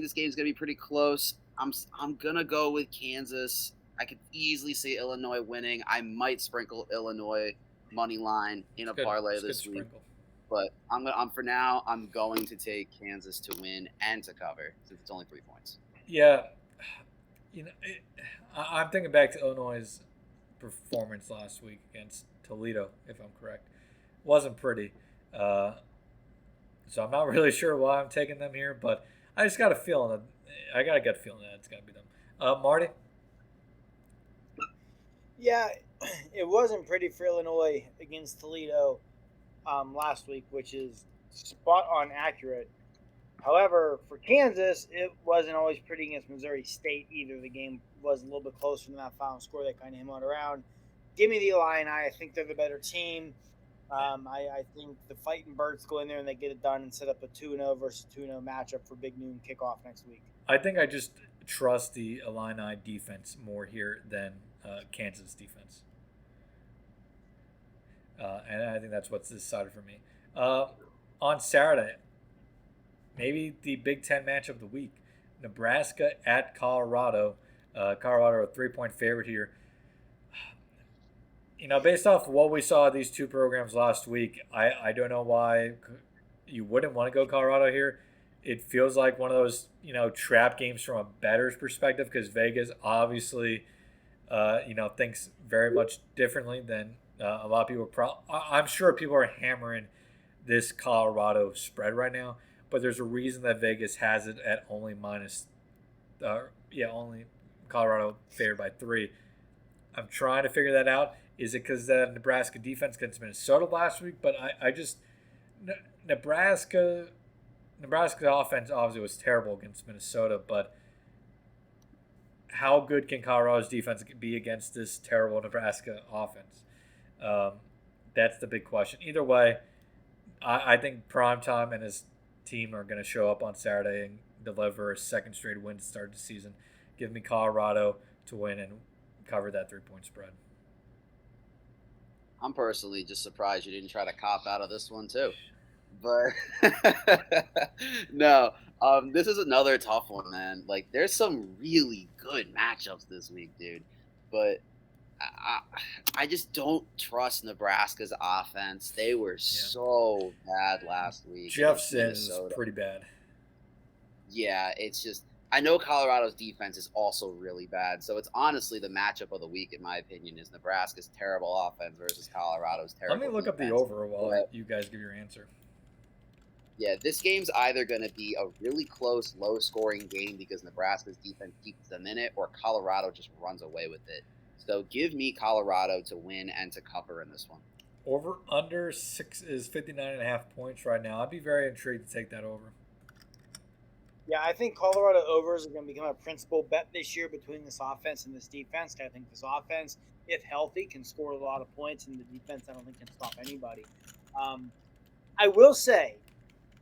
this game's gonna be pretty close. I'm gonna go with Kansas. I could easily see Illinois winning. I might sprinkle Illinois money line in a parlay this week. But I'm going to take Kansas to win and to cover since it's only 3 points. Yeah, I'm thinking back to Illinois' performance last week against Toledo, if I'm correct. Wasn't pretty. So I'm not really sure why I'm taking them here, but I just got a feeling I got a gut feeling that it's gonna be them. Marty. Yeah, it wasn't pretty for Illinois against Toledo last week, which is spot on accurate. However, for Kansas, it wasn't always pretty against Missouri State either. The game was a little bit closer than that final score. They kind of him around. Give me the Illini. I think they're the better team. I think the Fighting Birds go in there and they get it done and set up a 2-0 versus 2-0 matchup for Big Noon kickoff next week. I think I just trust the Illini defense more here than Kansas defense. And I think that's what's decided for me. On Saturday, maybe the Big Ten matchup of the week. Nebraska at Colorado. Colorado a 3-point favorite here. Based off what we saw of these two programs last week, I don't know why you wouldn't want to go Colorado here. It feels like one of those, trap games from a bettor's perspective because Vegas obviously, thinks very much differently than a lot of people. I'm sure people are hammering this Colorado spread right now, but there's a reason that Vegas has it at only only Colorado favored by 3. I'm trying to figure that out. Is it because the Nebraska defense against Minnesota last week? But I just Nebraska offense obviously was terrible against Minnesota, but how good can Colorado's defense be against this terrible Nebraska offense? That's the big question. Either way, I think Primetime and his team are going to show up on Saturday and deliver a second straight win to start the season. Give me Colorado to win and cover that 3-point spread. I'm personally just surprised you didn't try to cop out of this one too. But no, this is another tough one, man. Like, there's some really good matchups this week, dude. But I just don't trust Nebraska's offense. They were so bad last week. Jeff Sims is pretty bad. Yeah, it's just I know Colorado's defense is also really bad, so it's honestly the matchup of the week, in my opinion, is Nebraska's terrible offense versus Colorado's Let me terrible look up the defense. over while you guys give your answer. Yeah, this game's either going to be a really close, low-scoring game because Nebraska's defense keeps them in it, or Colorado just runs away with it. So give me Colorado to win and to cover in this one. Over under 6 is 59.5 points right now. I'd be very intrigued to take that over. Yeah, I think Colorado overs are going to become a principal bet this year between this offense and this defense. I think this offense, if healthy, can score a lot of points, and the defense, I don't think, can stop anybody. I will say,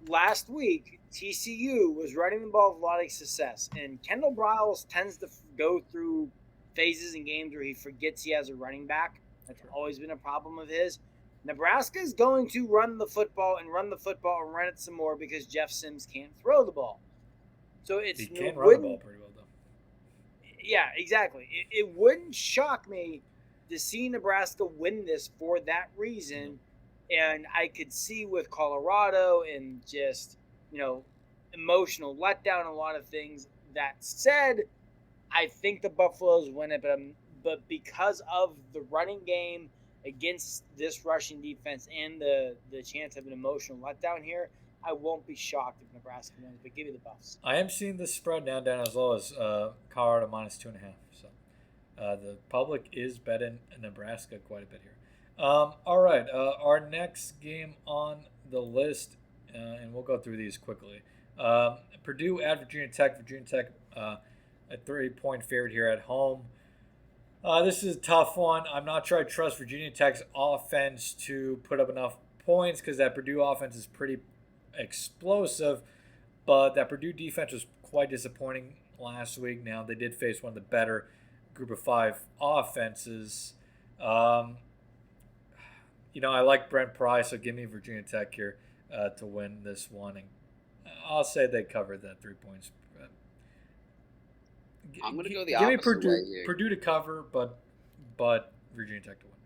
last week, TCU was running the ball with a lot of success, and Kendall Briles tends to go through phases in games where he forgets he has a running back. That's always been a problem of his. Nebraska is going to run the football and run it some more because Jeff Sims can't throw the ball. So he can run the ball pretty well, though. Yeah, exactly. It wouldn't shock me to see Nebraska win this for that reason. And I could see with Colorado and just, emotional letdown and a lot of things. That said, I think the Buffaloes win it, but because of the running game against this rushing defense and the chance of an emotional letdown here, I won't be shocked if Nebraska wins, but give me the Buffs. I am seeing this spread now down as low as Colorado -2.5. So the public is betting Nebraska quite a bit here. All right, our next game on the list, and we'll go through these quickly. Purdue at Virginia Tech. Virginia Tech, a 3-point favorite here at home. This is a tough one. I'm not sure I trust Virginia Tech's offense to put up enough points because that Purdue offense is pretty explosive, but that Purdue defense was quite disappointing last week. Now, they did face one of the better group of 5 offenses. I like Brent Pry, so give me Virginia Tech here to win this one. And I'll say they covered that 3 points. I'm going to go the opposite way here. Purdue to cover, but Virginia Tech to win.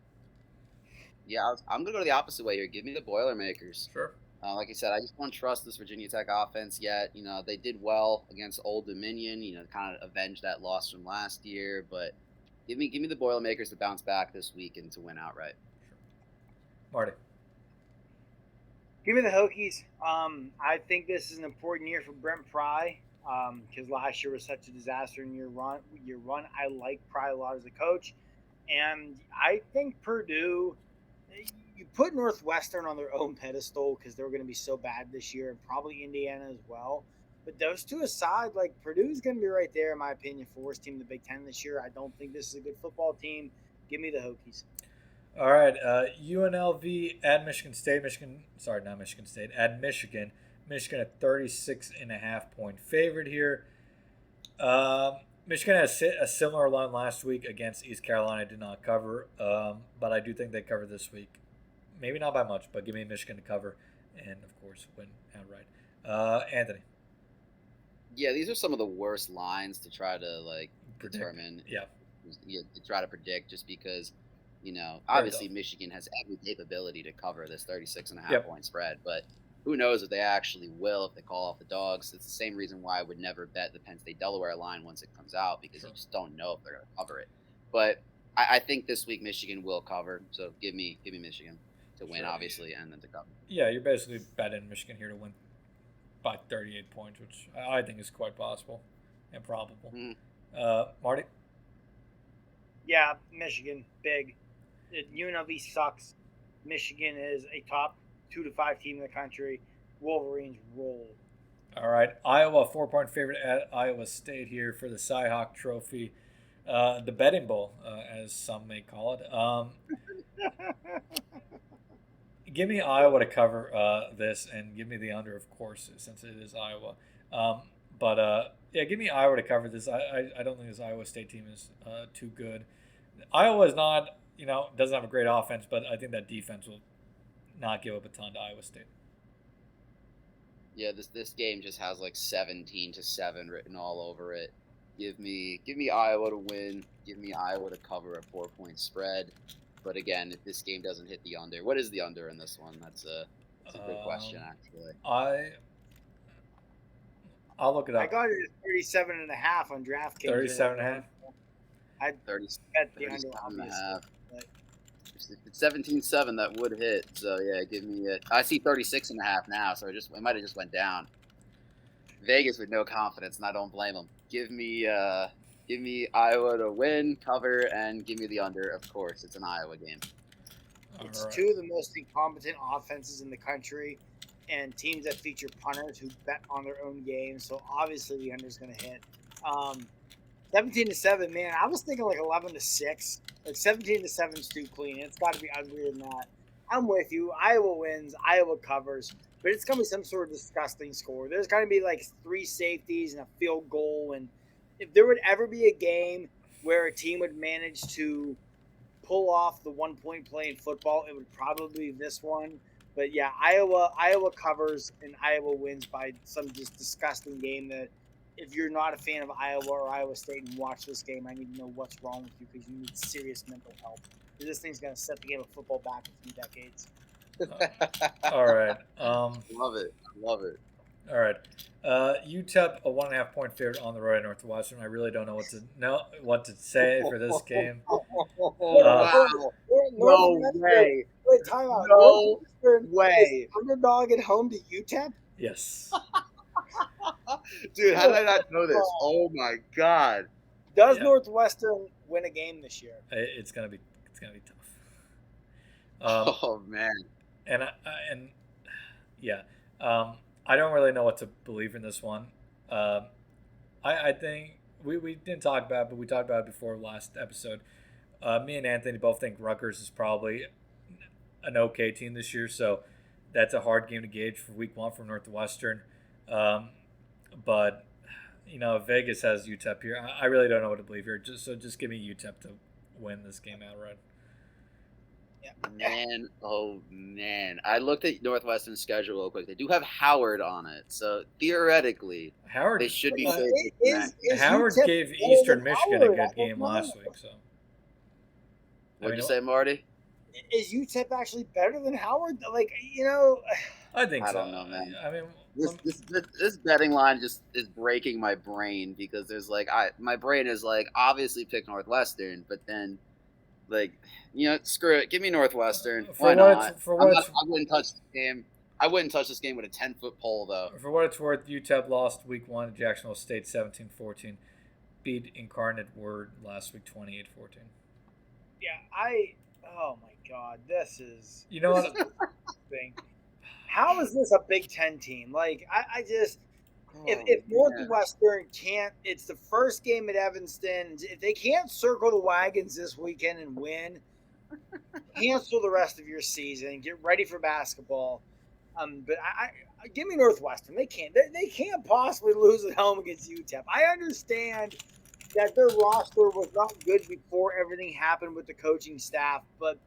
Yeah, I'm going to go the opposite way here. Give me the Boilermakers. Sure. Like I said, I just don't trust this Virginia Tech offense yet. They did well against Old Dominion, kind of avenge that loss from last year. But give me the Boilermakers to bounce back this week and to win outright. Sure. Marty. Give me the Hokies. I think this is an important year for Brent Pry because last year was such a disaster in year one. I like Pry a lot as a coach. And I think Purdue, you put Northwestern on their own pedestal because they're going to be so bad this year, and probably Indiana as well. But those two aside, Purdue's going to be right there, in my opinion, for worst team in the Big Ten this year. I don't think this is a good football team. Give me the Hokies. All right, UNLV at Michigan State. At Michigan. Michigan a 36.5-point favorite here. Michigan had a similar line last week against East Carolina. Did not cover, but I do think they cover this week. Maybe not by much, but give me Michigan to cover and, of course, win outright. Anthony. Yeah, these are some of the worst lines to try to, determine. Yeah. To try to predict just because, obviously Michigan has every capability to cover this 36.5-point spread, but who knows if they actually will if they call off the dogs. It's the same reason why I would never bet the Penn State Delaware line once it comes out because you just don't know if they're going to cover it. But I think this week Michigan will cover, so give me Michigan to win, obviously, and then to cover. Yeah, you're basically betting Michigan here to win by 38 points, which I think is quite possible and probable. Marty? Yeah, Michigan, big. UNLV sucks. Michigan is a top 2 to 5 team in the country. Wolverines roll. All right, Iowa 4-point favorite at Iowa State here for the Cy-Hawk Trophy, the betting bowl, as some may call it. Give me Iowa to cover this, and give me the under, of course, since it is Iowa. Give me Iowa to cover this. I don't think this Iowa State team is too good. Iowa is not, doesn't have a great offense, but I think that defense will not give up a ton to Iowa State. Yeah, this game just has 17-7 written all over it. Give me Iowa to win. Give me Iowa to cover a 4-point spread. But again, if this game doesn't hit the under, what is the under in this one? That's a good question, actually. I'll look it I up. got it at 37.5 on DraftKings. 37.5. I 30, bet the 37 under, and a obviously. half. But If it's 17-7, that would hit. So yeah, give me it. I see 36.5 now, so it might have just went down. Vegas with no confidence, and I don't blame them. Give me Iowa to win, cover, and give me the under. Of course, it's an Iowa game. it's All right. two of the most incompetent offenses in the country, and teams that feature punters who bet on their own game. So obviously the under is going to hit. 17-7, man. I was thinking like 11-6. Like 17-7 is too clean. It's got to be uglier than that. I'm with you. Iowa wins. Iowa covers, but it's gonna be some sort of disgusting score. There's got to be like 3 safeties and a field goal. And if there would ever be a game where a team would manage to pull off the 1 point play in football, it would probably be this one. But yeah, Iowa covers and Iowa wins by some just disgusting game that if you're not a fan of Iowa or Iowa State and watch this game, I need to know what's wrong with you because you need serious mental help. This thing's going to set the game of football back a few decades. All right. Love it. Love it. All right. UTEP a 1.5 point favorite on the road at Northwestern. I really don't know what to say for this game. Wow. No way. Wait, time out. No way. Underdog at home to UTEP? Yes. Dude, how did I not know this? Oh my god. Does Yeah. Northwestern win a game this year? It's gonna be tough. Oh man. And yeah, I don't really know what to believe in this one. I think we didn't talk about it, but we talked about it before last episode. Me and Anthony both think Rutgers is probably an okay team this year, so that's a hard game to gauge for week 1 for Northwestern. But you know, Vegas has UTEP here. I really don't know what to believe here. Just give me UTEP to win this game outright. Man, oh man. I looked at Northwestern's schedule real quick. They do have Howard on it. So theoretically, Howard they should be Howard UTEP gave better Eastern than Michigan a Howard? good game last week. So What'd you say, Marty? Is UTEP actually better than Howard? Like, you know, I think I so. don't know, man. I mean, This betting line just is breaking my brain because there's like my brain is like obviously pick Northwestern, but then like screw it, give me Northwestern. Why not? I wouldn't touch this game. I wouldn't touch this game with a 10-foot pole though. For what it's worth, UTEP lost week 1 to Jacksonville State 17-14. Beat Incarnate Word last week 28-14. yeah, oh my God, this is, You know what? thing. How is this a Big Ten team? Like, I just, if Northwestern can't, it's the first game at Evanston. If they can't circle the wagons this weekend and win, cancel the rest of your season. Get ready for basketball. But I give me Northwestern. They can't possibly lose at home against UTEP. I understand that their roster was not good before everything happened with the coaching staff, but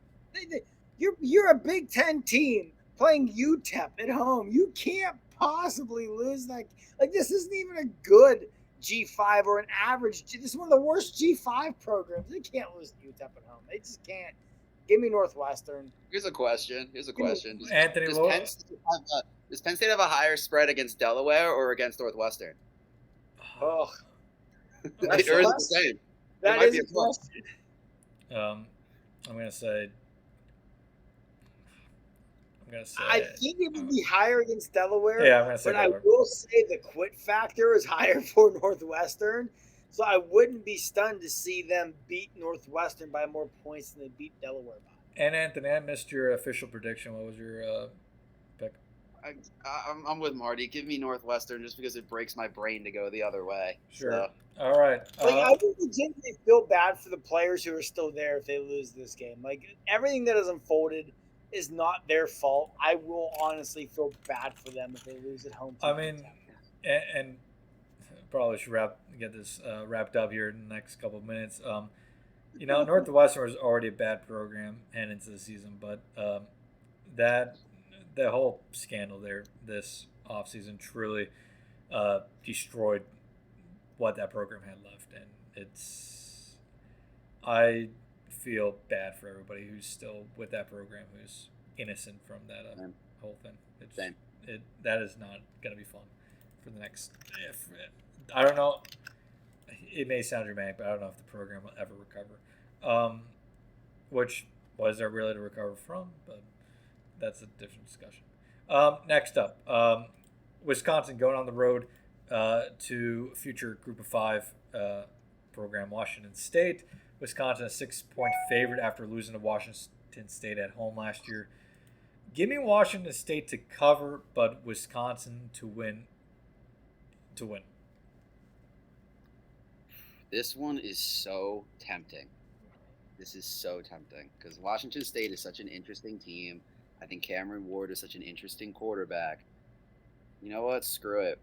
you're a Big Ten team playing UTEP at home. You can't possibly lose that. Like, this isn't even a good G5 or an average. This is one of the worst G5 programs. They can't lose to UTEP at home. They just can't. Give me Northwestern. Here's a question. Anthony, does Penn State have a higher spread against Delaware or against Northwestern? Oh, Or is it the same? that is a question. I'm gonna say. I think it would be higher against Delaware. Yeah, I'm gonna say but Delaware. I will say the quit factor is higher for Northwestern. So I wouldn't be stunned to see them beat Northwestern by more points than they beat Delaware by. And Anthony, I missed your official prediction. What was your pick? I'm with Marty. Give me Northwestern just because it breaks my brain to go the other way. Sure. So. All right. Like, I would legitimately feel bad for the players who are still there if they lose this game. Like, everything that has unfolded is not their fault. I will honestly feel bad for them if they lose at home. I mean, and probably should get this wrapped up here in the next couple of minutes. You know, Northwestern was already a bad program heading into the season, but the whole scandal there this offseason truly destroyed what that program had left, and I feel bad for everybody who's still with that program, who's innocent from that whole thing. That is not going to be fun. for the next. If I don't know, it may sound dramatic, but I don't know if the program will ever recover. Which was there really to recover from? But that's a different discussion. Next up, Wisconsin going on the road to future Group of Five program Washington State. Wisconsin a 6-point favorite after losing to Washington State at home last year. Give me Washington State to cover, but Wisconsin to win. To win. This one is so tempting. This is so tempting because Washington State is such an interesting team. I think Cameron Ward is such an interesting quarterback. You know what? Screw it.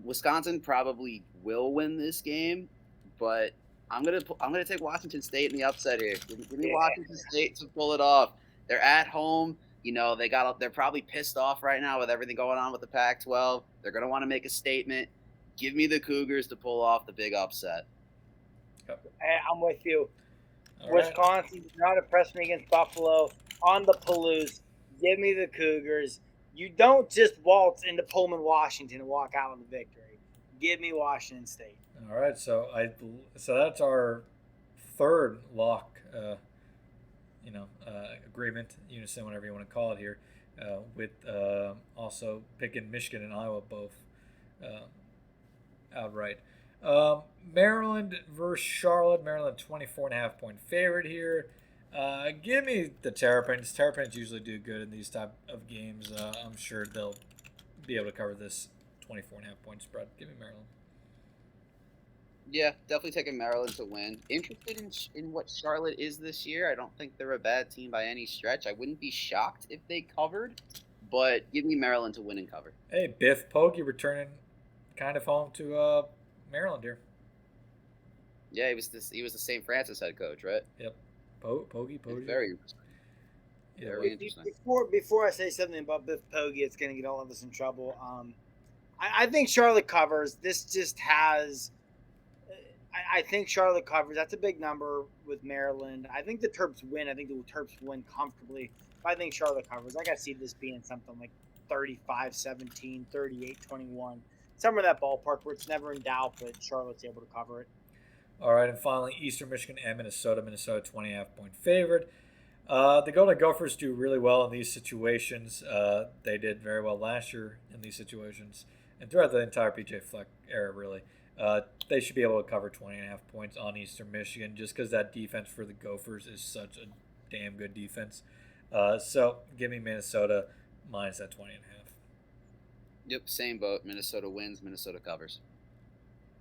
Wisconsin probably will win this game, but I'm gonna take Washington State in the upset here. Give me Washington State to pull it off. They're at home. They're probably pissed off right now with everything going on with the Pac-12. They're gonna want to make a statement. Give me the Cougars to pull off the big upset. I'm with you. All Wisconsin did not impress me against Buffalo on the Palouse. Give me the Cougars. You don't just waltz into Pullman, Washington, and walk out with a victory. Give me Washington State. All right, so that's our third lock, agreement, unison, whatever you want to call it here, with also picking Michigan and Iowa both outright. Maryland versus Charlotte. Maryland 24.5-point favorite here. Give me the Terrapins. Terrapins usually do good in these type of games. I'm sure they'll be able to cover this 24.5-point spread. Give me Maryland. Yeah, definitely taking Maryland to win. Interested in what Charlotte is this year. I don't think they're a bad team by any stretch. I wouldn't be shocked if they covered, but give me Maryland to win and cover. Hey, Biff Poggi returning kind of home to Maryland here. Yeah, he was the St. Francis head coach, right? Yep. Poggi. Very interesting. Yeah, Very interesting. Before I say something about Biff Poggi, it's going to get all of us in trouble. I think Charlotte covers. This just has. I think Charlotte covers. That's a big number with Maryland. I think the Terps win. I think the Terps win comfortably. But I think Charlotte covers. I got to see this being something like 35-17, 38-21. Somewhere in that ballpark where it's never in doubt, but Charlotte's able to cover it. All right, and finally, Eastern Michigan and Minnesota. Minnesota 20.5-point favorite. The Golden Gophers do really well in these situations. They did very well last year in these situations and throughout the entire PJ Fleck era, really. They should be able to cover 20.5 points on Eastern Michigan just because that defense for the Gophers is such a damn good defense. So give me Minnesota minus that 20.5. Yep, same boat. Minnesota wins. Minnesota covers.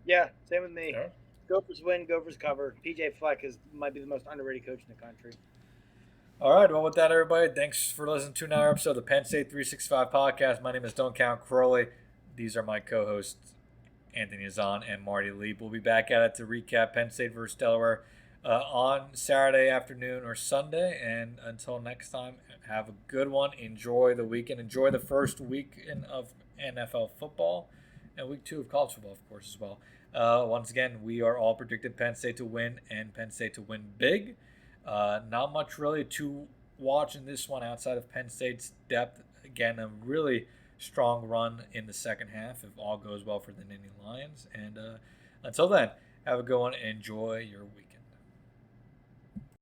Yeah, same with me. All right. Gophers win. Gophers cover. PJ Fleck might be the most underrated coach in the country. All right. Well, with that, everybody, thanks for listening to another episode of the Penn State 365 podcast. My name is Don't Count Crowley. These are my co-hosts, Anthony Azan and Marty Lee. We'll be back at it to recap Penn State versus Delaware on Saturday afternoon or Sunday. And until next time, have a good one. Enjoy the weekend. Enjoy the first weekend of NFL football and week 2 of college football, of course, as well. Once again, we are all predicted Penn State to win and Penn State to win big. Not much really to watch in this one outside of Penn State's depth. Again, a really strong run in the second half if all goes well for the Nittany Lions. And until then, have a good one. Enjoy your week.